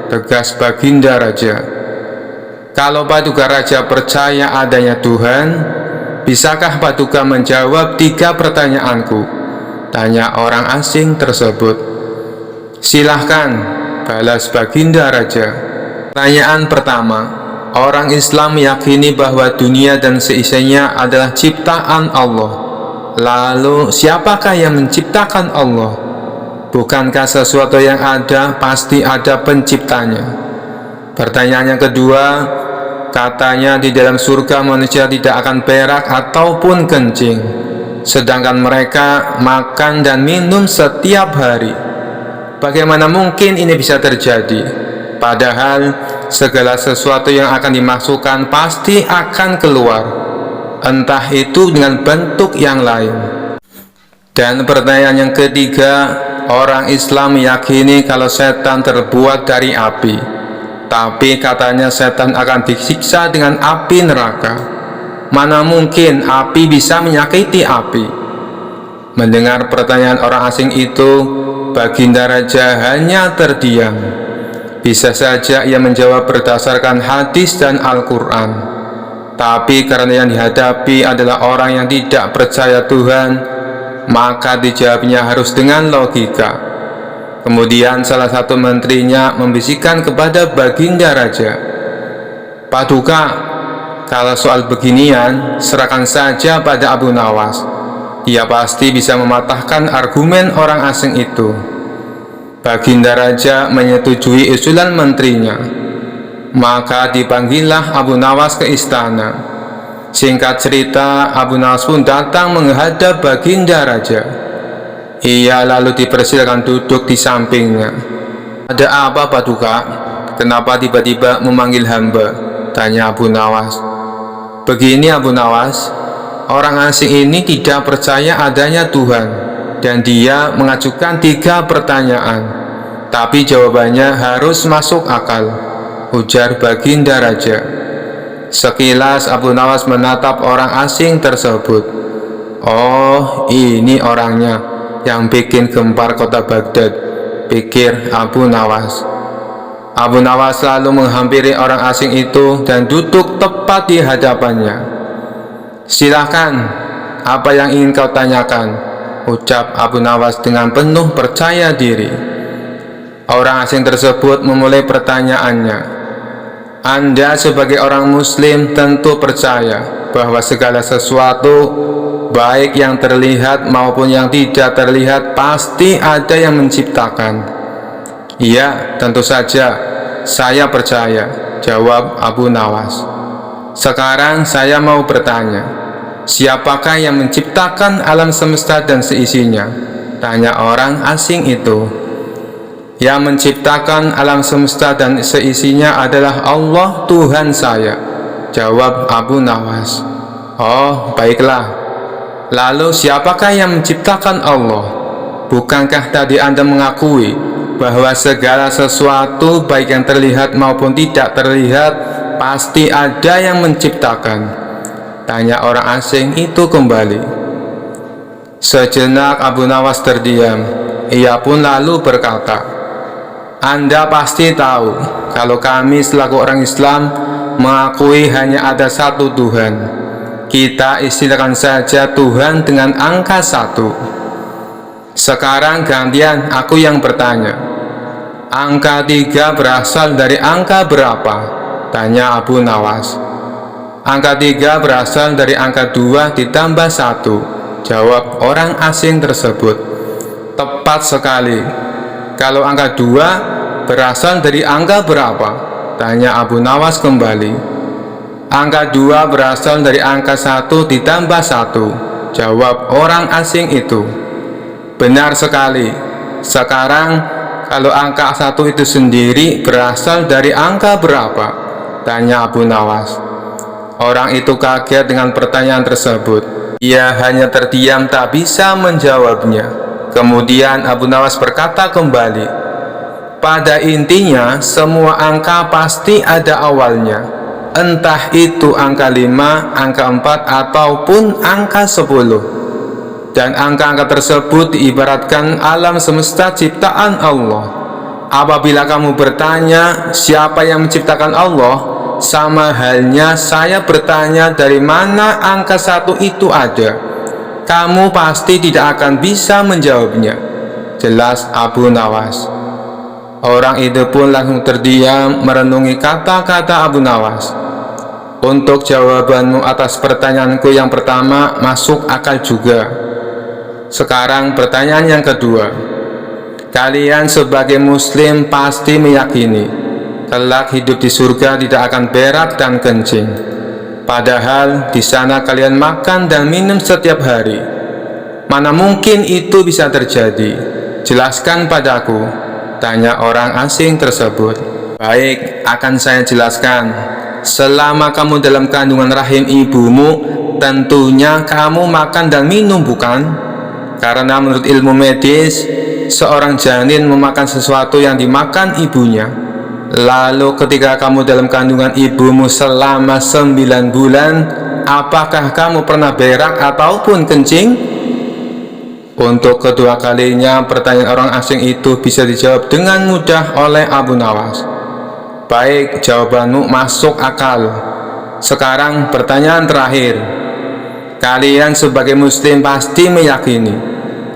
tegas Baginda Raja. Kalau Paduka Raja percaya adanya Tuhan, bisakah Paduka menjawab 3 pertanyaanku? Tanya orang asing tersebut. Silahkan, balas Baginda Raja. Pertanyaan pertama, orang Islam meyakini bahwa dunia dan seisinya adalah ciptaan Allah. Lalu, siapakah yang menciptakan Allah? Bukankah sesuatu yang ada pasti ada penciptanya? Pertanyaan yang kedua, katanya di dalam surga manusia tidak akan berak ataupun kencing, sedangkan mereka makan dan minum setiap hari. Bagaimana mungkin ini bisa terjadi? Padahal segala sesuatu yang akan dimasukkan pasti akan keluar, entah itu dengan bentuk yang lain. Dan pertanyaan yang ketiga, orang Islam meyakini kalau setan terbuat dari api. Tapi katanya setan akan disiksa dengan api neraka. Mana mungkin api bisa menyakiti api? Mendengar pertanyaan orang asing itu, Baginda Raja hanya terdiam. Bisa saja ia menjawab berdasarkan hadis dan Al-Quran. Tapi karena yang dihadapi adalah orang yang tidak percaya Tuhan, maka dijawabnya harus dengan logika. Kemudian salah satu menterinya membisikkan kepada Baginda Raja, Paduka, kalau soal beginian serahkan saja pada Abu Nawas. Dia pasti bisa mematahkan argumen orang asing itu. Baginda Raja menyetujui usulan menterinya. Maka dipanggillah Abu Nawas ke istana. Singkat cerita, Abu Nawas pun datang menghadap Baginda Raja. Ia lalu dipersilakan duduk di sampingnya. Ada apa Paduka? Kenapa tiba-tiba memanggil hamba? Tanya Abu Nawas. Begini Abu Nawas, orang asing ini tidak percaya adanya Tuhan, dan dia mengajukan 3 pertanyaan. Tapi jawabannya harus masuk akal, ujar Baginda Raja. Sekilas Abu Nawas menatap orang asing tersebut. Oh, ini orangnya yang bikin gempar kota Baghdad, pikir Abu Nawas. Abu Nawas lalu menghampiri orang asing itu dan duduk tepat di hadapannya. Silahkan, apa yang ingin kau tanyakan? Ucap Abu Nawas dengan penuh percaya diri. Orang asing tersebut memulai pertanyaannya. Anda sebagai orang muslim tentu percaya bahwa segala sesuatu, baik yang terlihat maupun yang tidak terlihat, pasti ada yang menciptakan. Iya, tentu saja, saya percaya, jawab Abu Nawas. Sekarang saya mau bertanya, "Siapakah yang menciptakan alam semesta dan seisinya?" tanya orang asing itu. "Yang menciptakan alam semesta dan seisinya adalah Allah, Tuhan saya," jawab Abu Nawas. "Oh, baiklah. Lalu siapakah yang menciptakan Allah? Bukankah tadi Anda mengakui bahwa segala sesuatu, baik yang terlihat maupun tidak terlihat, pasti ada yang menciptakan?" tanya orang asing itu kembali. Sejenak Abu Nawas terdiam. Ia pun lalu berkata, "Anda pasti tahu kalau kami selaku orang Islam mengakui hanya ada satu Tuhan. Kita istilahkan saja Tuhan dengan angka 1. Sekarang gantian aku yang bertanya. Angka 3 berasal dari angka berapa?" tanya Abu Nawas. "Angka 3 berasal dari angka 2 ditambah 1, jawab orang asing tersebut. "Tepat sekali. Kalau angka 2 berasal dari angka berapa?" tanya Abu Nawas kembali. "Angka 2 berasal dari angka 1 ditambah 1, jawab orang asing itu. "Benar sekali. Sekarang kalau angka 1 itu sendiri berasal dari angka berapa?" tanya Abu Nawas. Orang itu kaget dengan pertanyaan tersebut. Ia hanya terdiam tak bisa menjawabnya. Kemudian Abu Nawas berkata kembali, "Pada intinya semua angka pasti ada awalnya. Entah itu angka 5, angka 4, ataupun angka 10. Dan angka-angka tersebut diibaratkan alam semesta ciptaan Allah. Apabila kamu bertanya siapa yang menciptakan Allah, sama halnya saya bertanya dari mana angka 1 itu ada. Kamu pasti tidak akan bisa menjawabnya," jelas Abu Nawas. Orang itu pun langsung terdiam merenungi kata-kata Abu Nawas. "Untuk jawabanmu atas pertanyaanku yang pertama masuk akal juga. Sekarang pertanyaan yang kedua. Kalian sebagai muslim pasti meyakini kelak hidup di surga tidak akan berak dan kencing. Padahal di sana kalian makan dan minum setiap hari. Mana mungkin itu bisa terjadi? Jelaskan padaku," tanya orang asing tersebut. "Baik, akan saya jelaskan. Selama kamu dalam kandungan rahim ibumu, tentunya kamu makan dan minum, bukan? Karena menurut ilmu medis, seorang janin memakan sesuatu yang dimakan ibunya. Lalu ketika kamu dalam kandungan ibumu selama 9 bulan, apakah kamu pernah berak ataupun kencing?" Untuk kedua kalinya pertanyaan orang asing itu bisa dijawab dengan mudah oleh Abu Nawas. "Baik, jawabanmu masuk akal. Sekarang pertanyaan terakhir. Kalian sebagai muslim pasti meyakini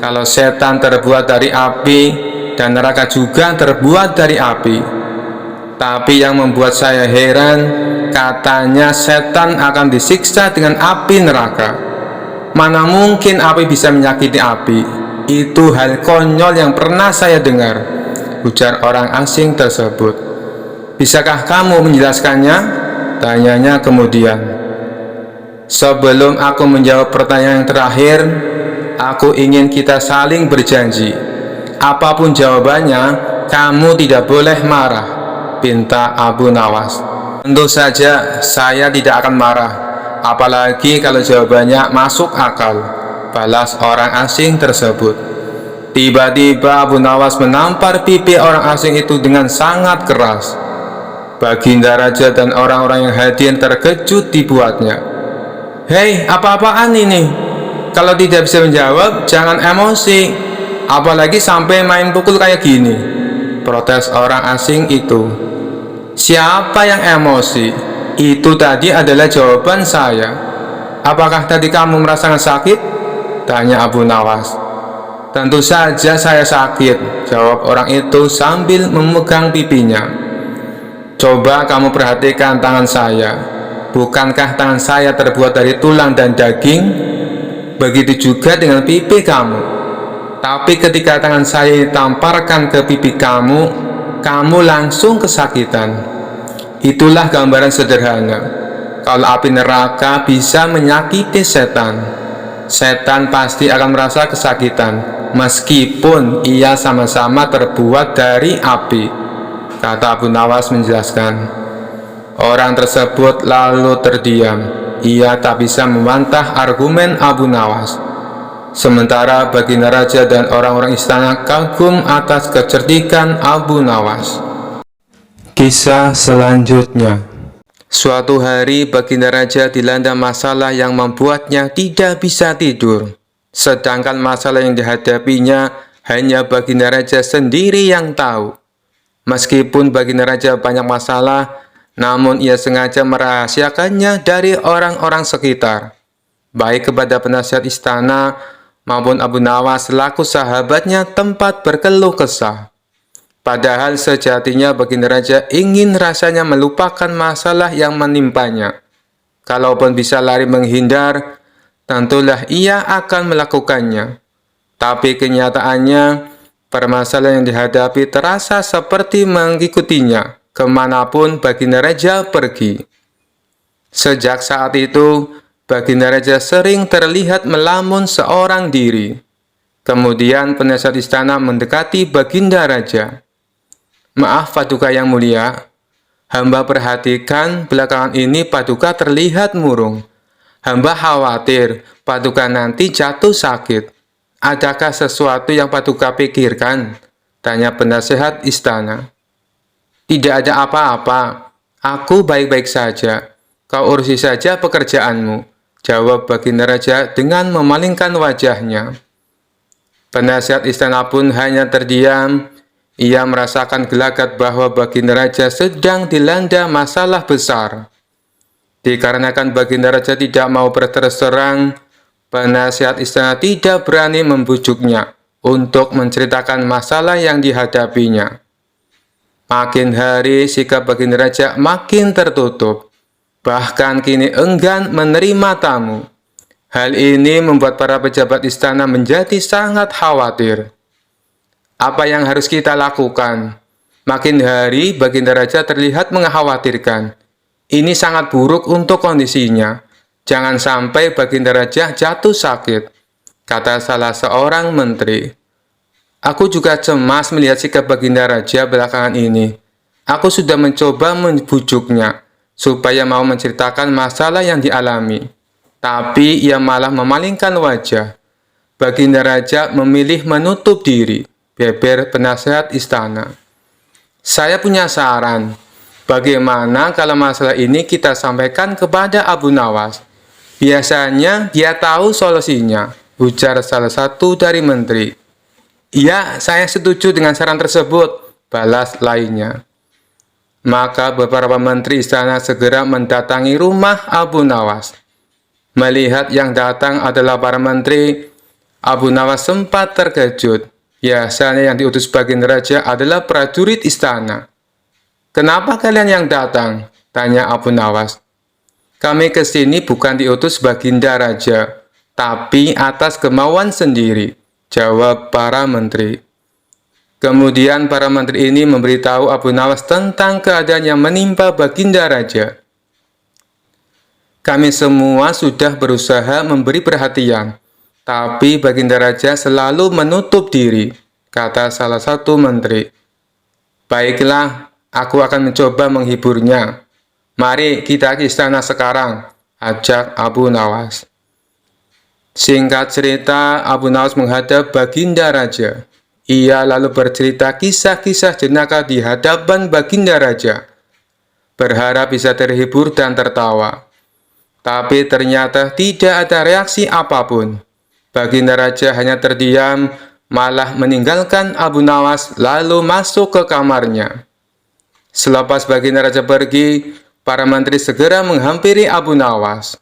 kalau setan terbuat dari api dan neraka juga terbuat dari api. Tapi yang membuat saya heran, katanya setan akan disiksa dengan api neraka. Mana mungkin api bisa menyakiti api? Itu hal konyol yang pernah saya dengar," ujar orang asing tersebut. "Bisakah kamu menjelaskannya?" tanyanya kemudian. "Sebelum aku menjawab pertanyaan yang terakhir, aku ingin kita saling berjanji. Apapun jawabannya, kamu tidak boleh marah," pinta Abu Nawas. "Tentu saja saya tidak akan marah, apalagi kalau jawabannya masuk akal," balas orang asing tersebut. Tiba-tiba Abu Nawas menampar pipi orang asing itu dengan sangat keras. Baginda Raja dan orang-orang yang hadir terkejut dibuatnya. "Hei, apa-apaan ini? Kalau tidak bisa menjawab, jangan emosi. Apalagi sampai main pukul kayak gini," protes orang asing itu. "Siapa yang emosi? Itu tadi adalah jawaban saya. Apakah tadi kamu merasakan sakit?" tanya Abu Nawas. "Tentu saja saya sakit," jawab orang itu sambil memegang pipinya. "Coba kamu perhatikan tangan saya. Bukankah tangan saya terbuat dari tulang dan daging? Begitu juga dengan pipi kamu. Tapi ketika tangan saya ditamparkan ke pipi kamu langsung kesakitan. Itulah gambaran sederhana. Kalau api neraka bisa menyakiti setan, setan pasti akan merasa kesakitan, meskipun ia sama-sama terbuat dari api, kata Abu Nawas menjelaskan. Orang tersebut lalu terdiam. Ia tak bisa membantah argumen Abu Nawas. Sementara Baginda Raja dan orang-orang istana kagum atas kecerdikan Abu Nawas. Kisah selanjutnya. Suatu hari Baginda Raja dilanda masalah yang membuatnya tidak bisa tidur. Sedangkan masalah yang dihadapinya hanya Baginda Raja sendiri yang tahu. Meskipun Baginda Raja banyak masalah, namun ia sengaja merahasiakannya dari orang-orang sekitar, baik kepada penasihat istana maupun Abu Nawas selaku sahabatnya tempat berkeluh kesah. Padahal sejatinya Baginda Raja ingin rasanya melupakan masalah yang menimpanya. Kalaupun bisa lari menghindar, tentulah ia akan melakukannya. Tapi kenyataannya, permasalahan yang dihadapi terasa seperti mengikutinya kemanapun Baginda Raja pergi. Sejak saat itu, Baginda Raja sering terlihat melamun seorang diri. Kemudian penasihat istana mendekati Baginda Raja. Maaf Paduka yang mulia, hamba perhatikan belakangan ini Paduka terlihat murung. Hamba khawatir Paduka nanti jatuh sakit. Adakah sesuatu yang Paduka pikirkan? Tanya penasihat istana. Tidak ada apa-apa, aku baik-baik saja. Kau urusi saja pekerjaanmu, jawab Baginda Raja dengan memalingkan wajahnya. Penasihat istana pun hanya terdiam. Ia merasakan gelagat bahwa Baginda Raja sedang dilanda masalah besar. Dikarenakan Baginda Raja tidak mau berterus terang, penasihat istana tidak berani membujuknya untuk menceritakan masalah yang dihadapinya. Makin hari sikap Baginda Raja makin tertutup, bahkan kini enggan menerima tamu. Hal ini membuat para pejabat istana menjadi sangat khawatir. Apa yang harus kita lakukan? Makin hari Baginda Raja terlihat mengkhawatirkan. Ini sangat buruk untuk kondisinya. Jangan sampai Baginda Raja jatuh sakit, kata salah seorang menteri. Aku juga cemas melihat sikap Baginda Raja belakangan ini. Aku sudah mencoba membujuknya supaya mau menceritakan masalah yang dialami. Tapi ia malah memalingkan wajah. Baginda Raja memilih menutup diri, beber penasihat istana. Saya punya saran. Bagaimana kalau masalah ini kita sampaikan kepada Abu Nawas? Biasanya dia tahu solusinya, ujar salah satu dari menteri. Ya, saya setuju dengan saran tersebut, balas lainnya. Maka beberapa menteri istana segera mendatangi rumah Abu Nawas. Melihat yang datang adalah para menteri, Abu Nawas sempat terkejut. Biasanya yang diutus Baginda Raja adalah prajurit istana. Kenapa kalian yang datang? Tanya Abu Nawas. Kami ke sini bukan diutus Baginda Raja, tapi atas kemauan sendiri, jawab para menteri. Kemudian para menteri ini memberitahu Abu Nawas tentang keadaan yang menimpa Baginda Raja. Kami semua sudah berusaha memberi perhatian, tapi Baginda Raja selalu menutup diri, kata salah satu menteri. Baiklah, aku akan mencoba menghiburnya. Mari kita ke istana sekarang, ajak Abu Nawas. Singkat cerita, Abu Nawas menghadap Baginda Raja. Ia lalu bercerita kisah-kisah jenaka di hadapan Baginda Raja, berharap bisa terhibur dan tertawa. Tapi ternyata tidak ada reaksi apapun. Baginda Raja hanya terdiam, malah meninggalkan Abu Nawas lalu masuk ke kamarnya. Selepas Baginda Raja pergi, para menteri segera menghampiri Abu Nawas.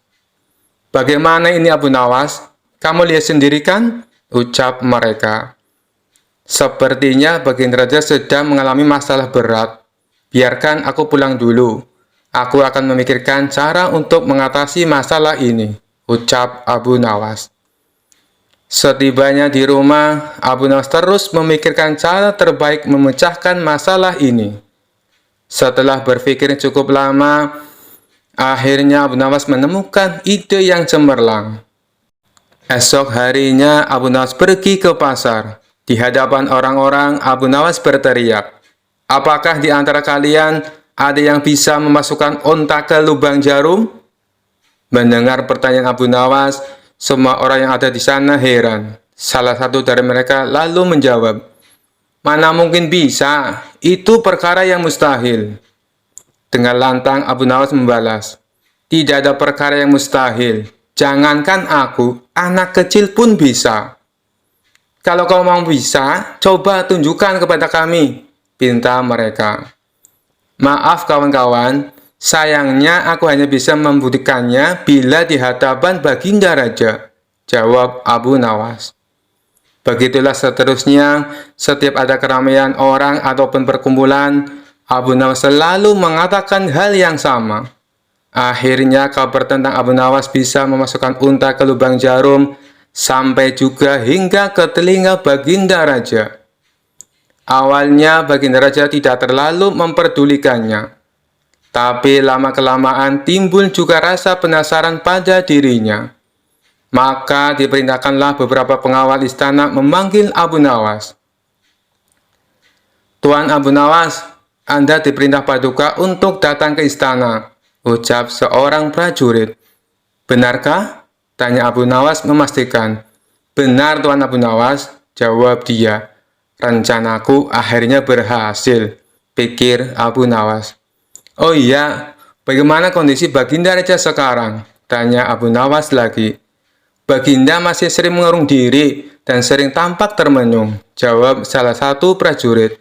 Bagaimana ini Abu Nawas? Kamu lihat sendiri kan? Ucap mereka. Sepertinya Baginda Raja sedang mengalami masalah berat. Biarkan aku pulang dulu. Aku akan memikirkan cara untuk mengatasi masalah ini, ucap Abu Nawas. Setibanya di rumah, Abu Nawas terus memikirkan cara terbaik memecahkan masalah ini. Setelah berpikir cukup lama, Akhirnya Abu Nawas menemukan ide yang cemerlang. Esok harinya Abu Nawas pergi ke pasar. Di hadapan orang-orang, Abu Nawas berteriak, "Apakah di antara kalian ada yang bisa memasukkan unta ke lubang jarum?" Mendengar pertanyaan Abu Nawas, semua orang yang ada di sana heran. Salah satu dari mereka lalu menjawab, "Mana mungkin bisa, itu perkara yang mustahil." Dengan lantang Abu Nawas membalas, "Tidak ada perkara yang mustahil. Jangankan aku, anak kecil pun bisa." "Kalau kau mau bisa, coba tunjukkan kepada kami," pinta mereka. "Maaf kawan-kawan, sayangnya aku hanya bisa membuktikannya bila di hadapan Baginda Raja," jawab Abu Nawas. Begitulah seterusnya, setiap ada keramaian orang ataupun perkumpulan, Abu Nawas selalu mengatakan hal yang sama. Akhirnya kabar tentang Abu Nawas bisa memasukkan unta ke lubang jarum sampai juga hingga ke telinga Baginda Raja. Awalnya Baginda Raja tidak terlalu memperdulikannya, tapi lama-kelamaan timbul juga rasa penasaran pada dirinya. Maka diperintahkanlah beberapa pengawal istana memanggil Abu Nawas. "Tuan Abu Nawas, Anda diperintah Paduka untuk datang ke istana," ucap seorang prajurit. "Benarkah?" tanya Abu Nawas memastikan. "Benar Tuan Abu Nawas," jawab dia. "Rencanaku akhirnya berhasil," pikir Abu Nawas. "Oh iya, bagaimana kondisi Baginda Raja sekarang?" tanya Abu Nawas lagi. "Baginda masih sering mengurung diri dan sering tampak termenung," jawab salah satu prajurit.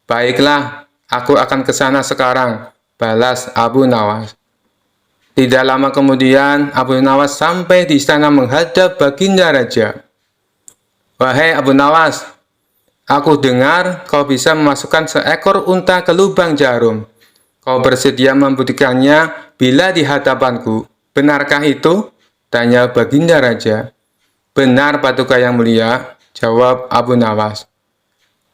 "Baiklah, aku akan ke sana sekarang," balas Abu Nawas. Tidak lama kemudian, Abu Nawas sampai di istana menghadap Baginda Raja. "Wahai Abu Nawas, aku dengar kau bisa memasukkan seekor unta ke lubang jarum. Kau bersedia membuktikannya bila di hadapanku. Benarkah itu?" tanya Baginda Raja. "Benar Paduka yang mulia," jawab Abu Nawas.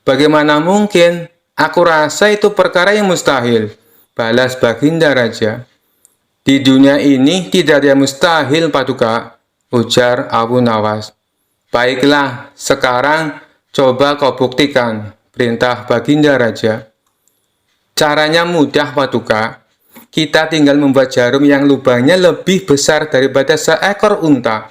"Bagaimana mungkin? Aku rasa itu perkara yang mustahil," balas Baginda Raja. "Di dunia ini tidak ada yang mustahil, Paduka," ujar Abu Nawas. "Baiklah, sekarang coba kau buktikan," perintah Baginda Raja. "Caranya mudah, Paduka. Kita tinggal membuat jarum yang lubangnya lebih besar daripada seekor unta.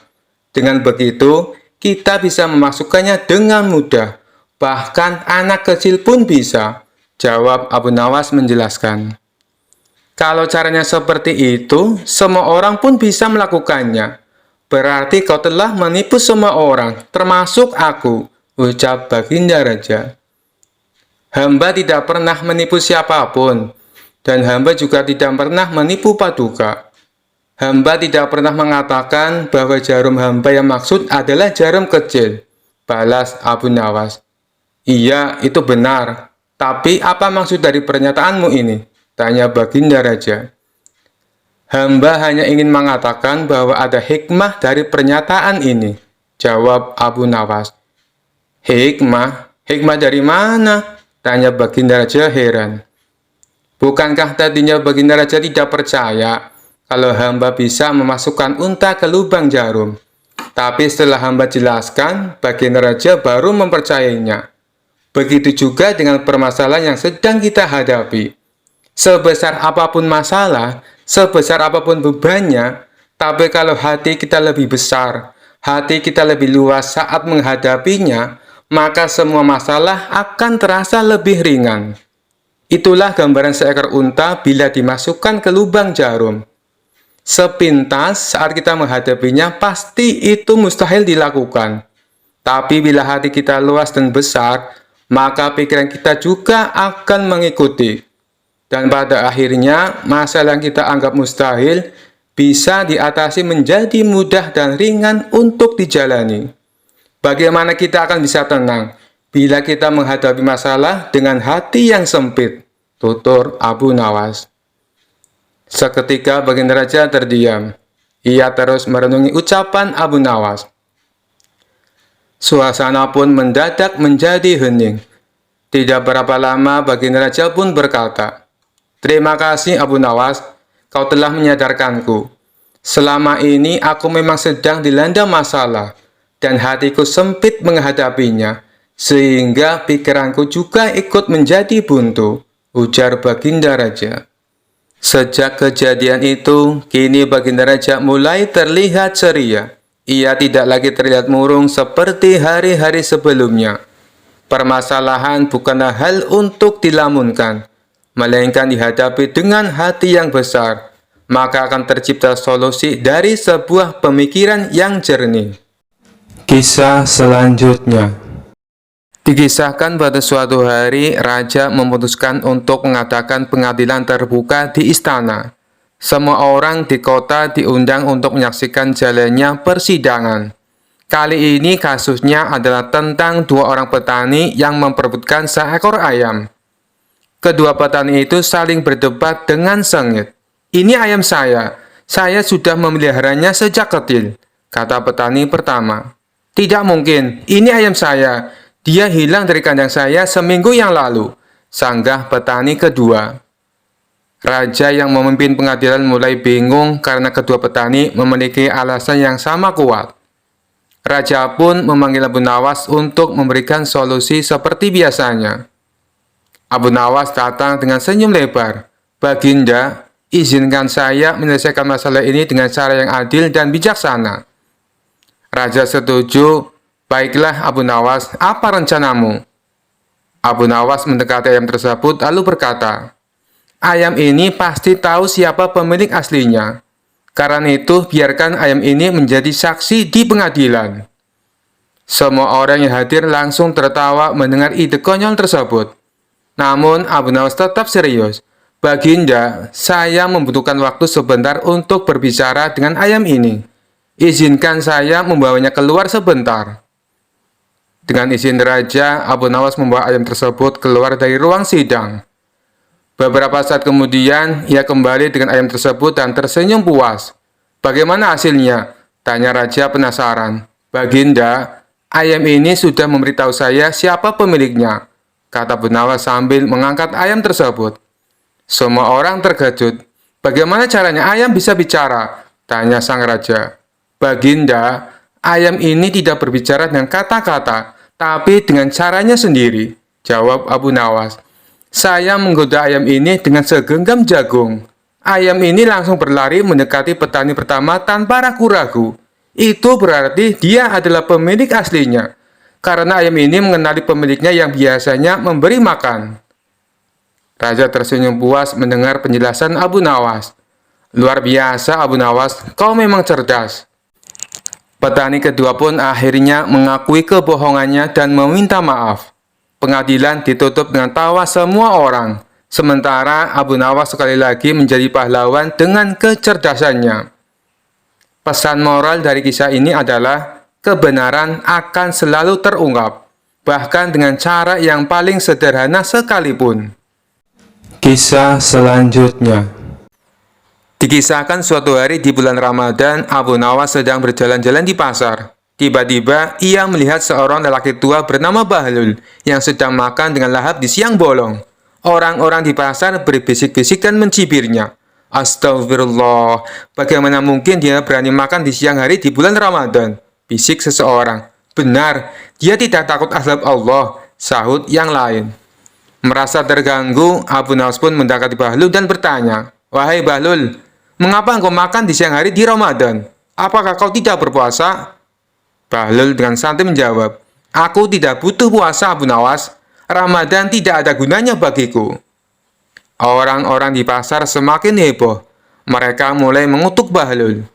Dengan begitu, kita bisa memasukkannya dengan mudah. Bahkan anak kecil pun bisa," jawab Abu Nawas menjelaskan. "Kalau caranya seperti itu, semua orang pun bisa melakukannya. Berarti kau telah menipu semua orang, termasuk aku," ucap Baginda Raja. "Hamba tidak pernah menipu siapapun, dan hamba juga tidak pernah menipu Paduka. Hamba tidak pernah mengatakan bahwa jarum hamba yang maksud adalah jarum kecil," balas Abu Nawas. "Iya, itu benar. Tapi apa maksud dari pernyataanmu ini?" tanya Baginda Raja. "Hamba hanya ingin mengatakan bahwa ada hikmah dari pernyataan ini," jawab Abu Nawas. "Hikmah? Hikmah dari mana?" tanya Baginda Raja heran. "Bukankah tadinya Baginda Raja tidak percaya kalau hamba bisa memasukkan unta ke lubang jarum? Tapi setelah hamba jelaskan, Baginda Raja baru mempercayainya. Begitu juga dengan permasalahan yang sedang kita hadapi. Sebesar apapun masalah, sebesar apapun bebannya, tapi kalau hati kita lebih besar, hati kita lebih luas saat menghadapinya, maka semua masalah akan terasa lebih ringan. Itulah gambaran seekor unta bila dimasukkan ke lubang jarum. Sepintas saat kita menghadapinya, pasti itu mustahil dilakukan. Tapi bila hati kita luas dan besar, maka pikiran kita juga akan mengikuti. Dan pada akhirnya, masalah yang kita anggap mustahil bisa diatasi menjadi mudah dan ringan untuk dijalani. Bagaimana kita akan bisa tenang bila kita menghadapi masalah dengan hati yang sempit?" tutur Abu Nawas. Seketika Baginda Raja terdiam. Ia terus merenungi ucapan Abu Nawas. Suasana pun mendadak menjadi hening. Tidak berapa lama Baginda Raja pun berkata, "Terima kasih Abu Nawas. kau telah menyadarkanku. Selama ini aku memang sedang dilanda masalah, dan hatiku sempit menghadapinya, sehingga pikiranku juga ikut menjadi buntu, ujar Baginda Raja. Sejak kejadian itu, kini Baginda Raja mulai terlihat ceria. Ia tidak lagi terlihat murung seperti hari-hari sebelumnya. Permasalahan bukanlah hal untuk dilamunkan, melainkan dihadapi dengan hati yang besar. Maka akan tercipta solusi dari sebuah pemikiran yang jernih. Kisah selanjutnya. Dikisahkan pada suatu hari, Raja memutuskan untuk mengadakan pengadilan terbuka di istana. Semua orang di kota diundang untuk menyaksikan jalannya persidangan. Kali ini kasusnya adalah tentang dua orang petani yang memperebutkan seekor ayam. Kedua petani itu saling berdebat dengan sengit. "Ini ayam saya sudah memeliharanya sejak kecil," kata petani pertama. "Tidak mungkin, ini ayam saya. Dia hilang dari kandang saya seminggu yang lalu," sanggah petani kedua. Raja yang memimpin pengadilan mulai bingung karena kedua petani memiliki alasan yang sama kuat. Raja pun memanggil Abu Nawas untuk memberikan solusi seperti biasanya. Abu Nawas datang dengan senyum lebar. "Baginda, izinkan saya menyelesaikan masalah ini dengan cara yang adil dan bijaksana." Raja setuju. "Baiklah Abu Nawas, apa rencanamu?" Abu Nawas mendekati ayam tersebut lalu berkata, "Ayam ini pasti tahu siapa pemilik aslinya. Karena itu, biarkan ayam ini menjadi saksi di pengadilan." Semua orang yang hadir langsung tertawa mendengar ide konyol tersebut. Namun Abu Nawas tetap serius. "Baginda, saya membutuhkan waktu sebentar untuk berbicara dengan ayam ini. Izinkan saya membawanya keluar sebentar." Dengan izin Raja, Abu Nawas membawa ayam tersebut keluar dari ruang sidang. Beberapa saat kemudian, ia kembali dengan ayam tersebut dan tersenyum puas. "Bagaimana hasilnya?" tanya Raja penasaran. "Baginda, ayam ini sudah memberitahu saya siapa pemiliknya," kata Abu Nawas sambil mengangkat ayam tersebut. Semua orang terkejut. "Bagaimana caranya ayam bisa bicara?" tanya sang Raja. "Baginda, ayam ini tidak berbicara dengan kata-kata, tapi dengan caranya sendiri," jawab Abu Nawas. "Saya menggoda ayam ini dengan segenggam jagung. Ayam ini langsung berlari mendekati petani pertama tanpa ragu-ragu. Itu berarti dia adalah pemilik aslinya, karena ayam ini mengenali pemiliknya yang biasanya memberi makan." Raja tersenyum puas mendengar penjelasan Abu Nawas. "Luar biasa Abu Nawas, kau memang cerdas." Petani kedua pun akhirnya mengakui kebohongannya dan meminta maaf. Pengadilan ditutup dengan tawa semua orang. Sementara Abu Nawas sekali lagi menjadi pahlawan dengan kecerdasannya. Pesan moral dari kisah ini adalah kebenaran akan selalu terungkap, bahkan dengan cara yang paling sederhana sekalipun. Kisah selanjutnya. Dikisahkan suatu hari di bulan Ramadan, Abu Nawas sedang berjalan-jalan di pasar. Tiba-tiba, ia melihat seorang lelaki tua bernama Bahlul yang sedang makan dengan lahap di siang bolong. Orang-orang di pasar berbisik-bisik dan mencibirnya. "Astagfirullah, bagaimana mungkin dia berani makan di siang hari di bulan Ramadan?" bisik seseorang. "Benar, dia tidak takut azab Allah," sahut yang lain. Merasa terganggu, Abu Nawas pun mendekati Bahlul dan bertanya, "Wahai Bahlul, mengapa engkau makan di siang hari di Ramadan? Apakah kau tidak berpuasa?" Bahlul dengan santai menjawab, "Aku tidak butuh puasa Abu Nawas. Ramadan tidak ada gunanya bagiku." Orang-orang di pasar semakin heboh. Mereka mulai mengutuk Bahlul.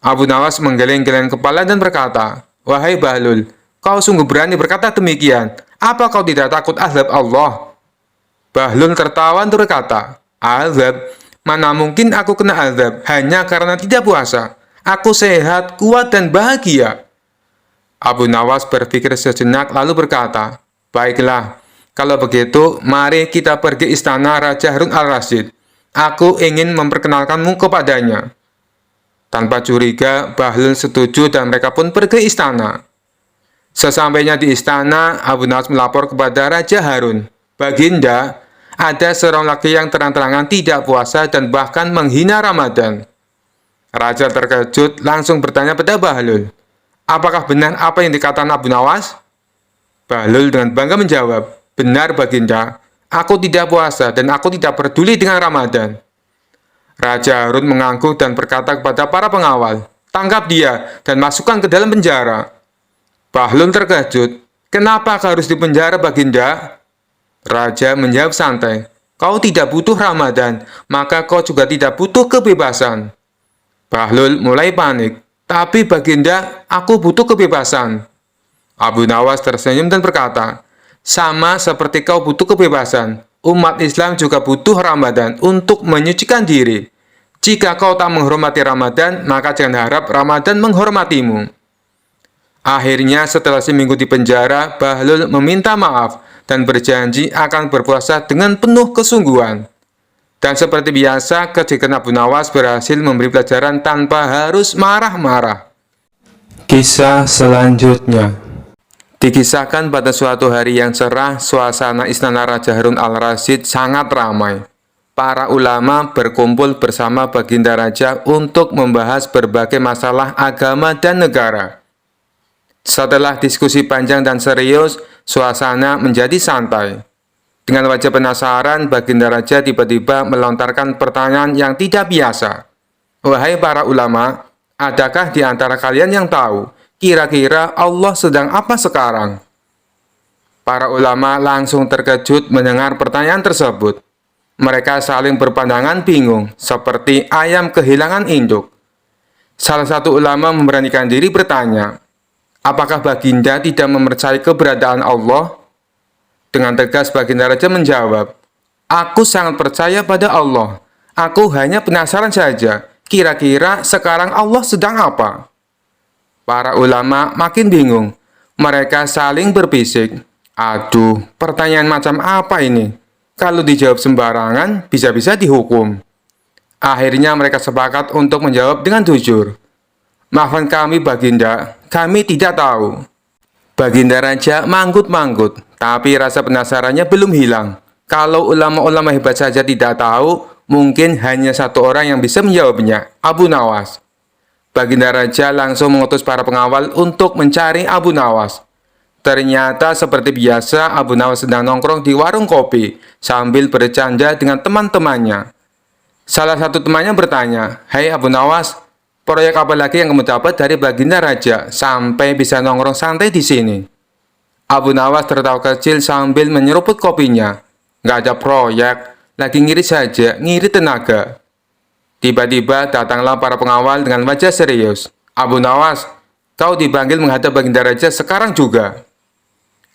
Abu Nawas menggeleng-geleng kepala dan berkata, "Wahai Bahlul, kau sungguh berani berkata demikian. Apa kau tidak takut azab Allah?" Bahlul tertawa dan berkata, "Azab? Mana mungkin aku kena azab hanya karena tidak puasa. Aku sehat, kuat, dan bahagia." Abu Nawas berpikir sejenak lalu berkata, "Baiklah, kalau begitu mari kita pergi istana Raja Harun al-Rasyid. Aku ingin memperkenalkanmu kepadanya." Tanpa curiga, Bahlul setuju dan mereka pun pergi istana. Sesampainya di istana, Abu Nawas melapor kepada Raja Harun, "Baginda, ada seorang laki yang terang-terangan tidak puasa dan bahkan menghina Ramadan. Raja terkejut langsung bertanya pada Bahlul, apakah benar apa yang dikatakan Abu Nawas? Bahlul dengan bangga menjawab, benar Baginda, aku tidak puasa dan aku tidak peduli dengan Ramadan. Raja Harun mengangguk dan berkata kepada para pengawal, tangkap dia dan masukkan ke dalam penjara. Bahlul terkejut, kenapa harus dipenjara Baginda? Raja menjawab santai, kau tidak butuh Ramadan, maka kau juga tidak butuh kebebasan. Bahlul mulai panik, tapi Baginda, aku butuh kebebasan. Abu Nawas tersenyum dan berkata, sama seperti kau butuh kebebasan, umat Islam juga butuh Ramadan untuk menyucikan diri. Jika kau tak menghormati Ramadan, maka jangan harap Ramadan menghormatimu. Akhirnya setelah seminggu di penjara, Bahlul meminta maaf dan berjanji akan berpuasa dengan penuh kesungguhan. Dan seperti biasa, kejikan Abu Nawas berhasil memberi pelajaran tanpa harus marah-marah. Kisah selanjutnya. Dikisahkan pada suatu hari yang cerah, suasana istana Raja Harun al-Rasyid sangat ramai. Para ulama berkumpul bersama Baginda Raja untuk membahas berbagai masalah agama dan negara. Setelah diskusi panjang dan serius, suasana menjadi santai. Dengan wajah penasaran, Baginda Raja tiba-tiba melontarkan pertanyaan yang tidak biasa. Wahai para ulama, adakah di antara kalian yang tahu, kira-kira Allah sedang apa sekarang? Para ulama langsung terkejut mendengar pertanyaan tersebut. Mereka saling berpandangan bingung, seperti ayam kehilangan induk. Salah satu ulama memberanikan diri bertanya, apakah Baginda tidak mempercayai keberadaan Allah? Dengan tegas Baginda Raja menjawab, aku sangat percaya pada Allah. Aku hanya penasaran saja, kira-kira sekarang Allah sedang apa? Para ulama makin bingung. Mereka saling berbisik, aduh, pertanyaan macam apa ini? Kalau dijawab sembarangan, bisa-bisa dihukum. Akhirnya mereka sepakat untuk menjawab dengan jujur. Maafkan kami Baginda, kami tidak tahu. Baginda Raja manggut-manggut, tapi rasa penasarannya belum hilang. Kalau ulama-ulama hebat saja tidak tahu, mungkin hanya satu orang yang bisa menjawabnya, Abu Nawas. Baginda Raja langsung mengutus para pengawal untuk mencari Abu Nawas. Ternyata seperti biasa, Abu Nawas sedang nongkrong di warung kopi sambil bercanda dengan teman-temannya. Salah satu temannya bertanya, "Hai Abu Nawas, proyek apa lagi yang kamu dapat dari Baginda Raja sampai bisa nongkrong santai di sini?" Abu Nawas tertawa kecil sambil menyeruput kopinya. "Nggak ada proyek, lagi ngiri saja, ngiri tenaga." Tiba-tiba datanglah para pengawal dengan wajah serius. "Abu Nawas, kau dipanggil menghadap Baginda Raja sekarang juga."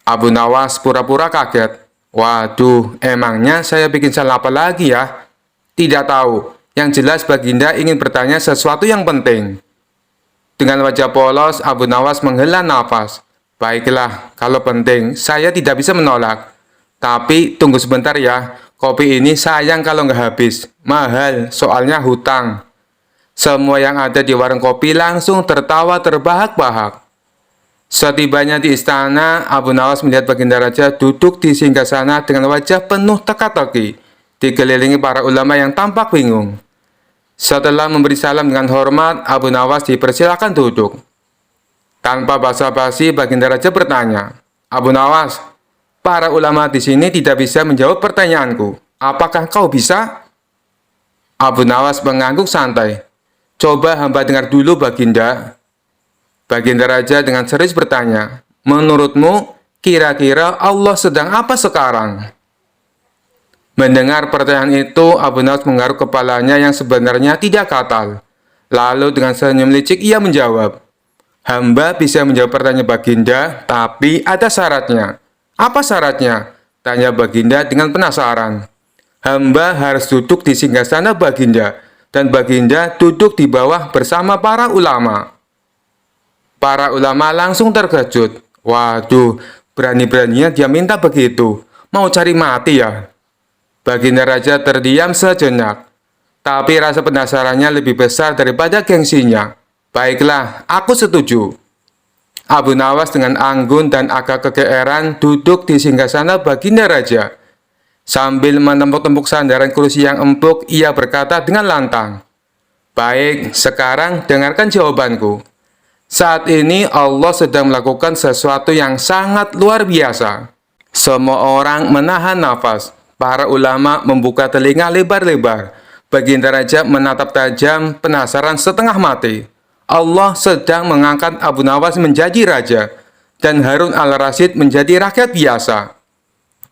Abu Nawas pura-pura kaget. "Waduh, emangnya saya bikin salah apa lagi ya?" "Tidak tahu, yang jelas Baginda ingin bertanya sesuatu yang penting." Dengan wajah polos, Abu Nawas menghela nafas. "Baiklah, kalau penting, saya tidak bisa menolak. Tapi tunggu sebentar ya, kopi ini sayang kalau nggak habis. Mahal, soalnya hutang." Semua yang ada di warung kopi langsung tertawa terbahak-bahak. Setibanya di istana, Abu Nawas melihat Baginda Raja duduk di singgasana dengan wajah penuh teka-teki, dikelilingi para ulama yang tampak bingung. Setelah memberi salam dengan hormat, Abu Nawas dipersilakan duduk. Tanpa basa-basi, Baginda Raja bertanya, "Abu Nawas, para ulama di sini tidak bisa menjawab pertanyaanku. Apakah kau bisa?" Abu Nawas mengangguk santai. "Coba hamba dengar dulu Baginda." Baginda Raja dengan serius bertanya, "Menurutmu, kira-kira Allah sedang apa sekarang?" Mendengar pertanyaan itu, Abu Nawas menggaruk kepalanya yang sebenarnya tidak gatal. Lalu dengan senyum licik ia menjawab, "Hamba bisa menjawab pertanyaan Baginda, tapi ada syaratnya." "Apa syaratnya?" tanya Baginda dengan penasaran. "Hamba harus duduk di singgasana Baginda, dan Baginda duduk di bawah bersama para ulama." Para ulama langsung terkejut. Waduh, berani-beraninya dia minta begitu. Mau cari mati ya? Baginda Raja terdiam sejenak. Tapi rasa penasarannya lebih besar daripada gengsinya. "Baiklah, aku setuju." Abu Nawas dengan anggun dan agak kegeeran duduk di singgasana Baginda Raja. Sambil menempuk-tempuk sandaran kursi yang empuk, ia berkata dengan lantang, "Baik, sekarang dengarkan jawabanku. Saat ini Allah sedang melakukan sesuatu yang sangat luar biasa." Semua orang menahan nafas. Para ulama membuka telinga lebar-lebar. Baginda Raja menatap tajam, penasaran setengah mati. Allah sedang mengangkat Abu Nawas menjadi raja, dan Harun al-Rasyid menjadi rakyat biasa.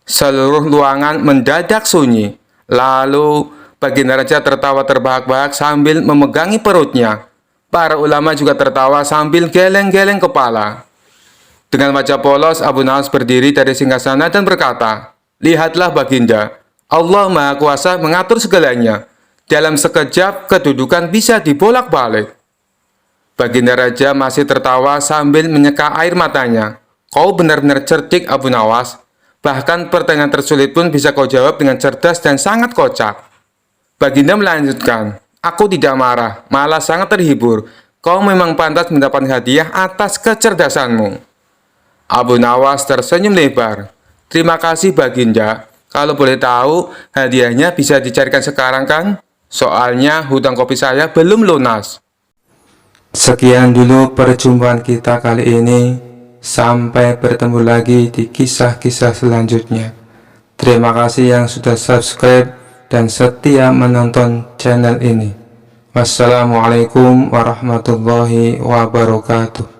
Seluruh ruangan mendadak sunyi. Lalu Baginda Raja tertawa terbahak-bahak sambil memegangi perutnya. Para ulama juga tertawa sambil geleng-geleng kepala. Dengan wajah polos, Abu Nawas berdiri dari singgasana dan berkata, "Lihatlah Baginda, Allah Maha Kuasa mengatur segalanya. Dalam sekejap, kedudukan bisa dibolak-balik." Baginda Raja masih tertawa sambil menyeka air matanya. "Kau benar-benar cerdik, Abu Nawas. Bahkan pertanyaan tersulit pun bisa kau jawab dengan cerdas dan sangat kocak." Baginda melanjutkan, "Aku tidak marah, malah sangat terhibur. Kau memang pantas mendapat hadiah atas kecerdasanmu." Abu Nawas tersenyum lebar. "Terima kasih Baginda. Kalau boleh tahu, hadiahnya bisa dicarikan sekarang kan? Soalnya hutang kopi saya belum lunas." Sekian dulu perjumpaan kita kali ini. Sampai bertemu lagi di kisah-kisah selanjutnya. Terima kasih yang sudah subscribe dan setia menonton channel ini. Wassalamualaikum warahmatullahi wabarakatuh.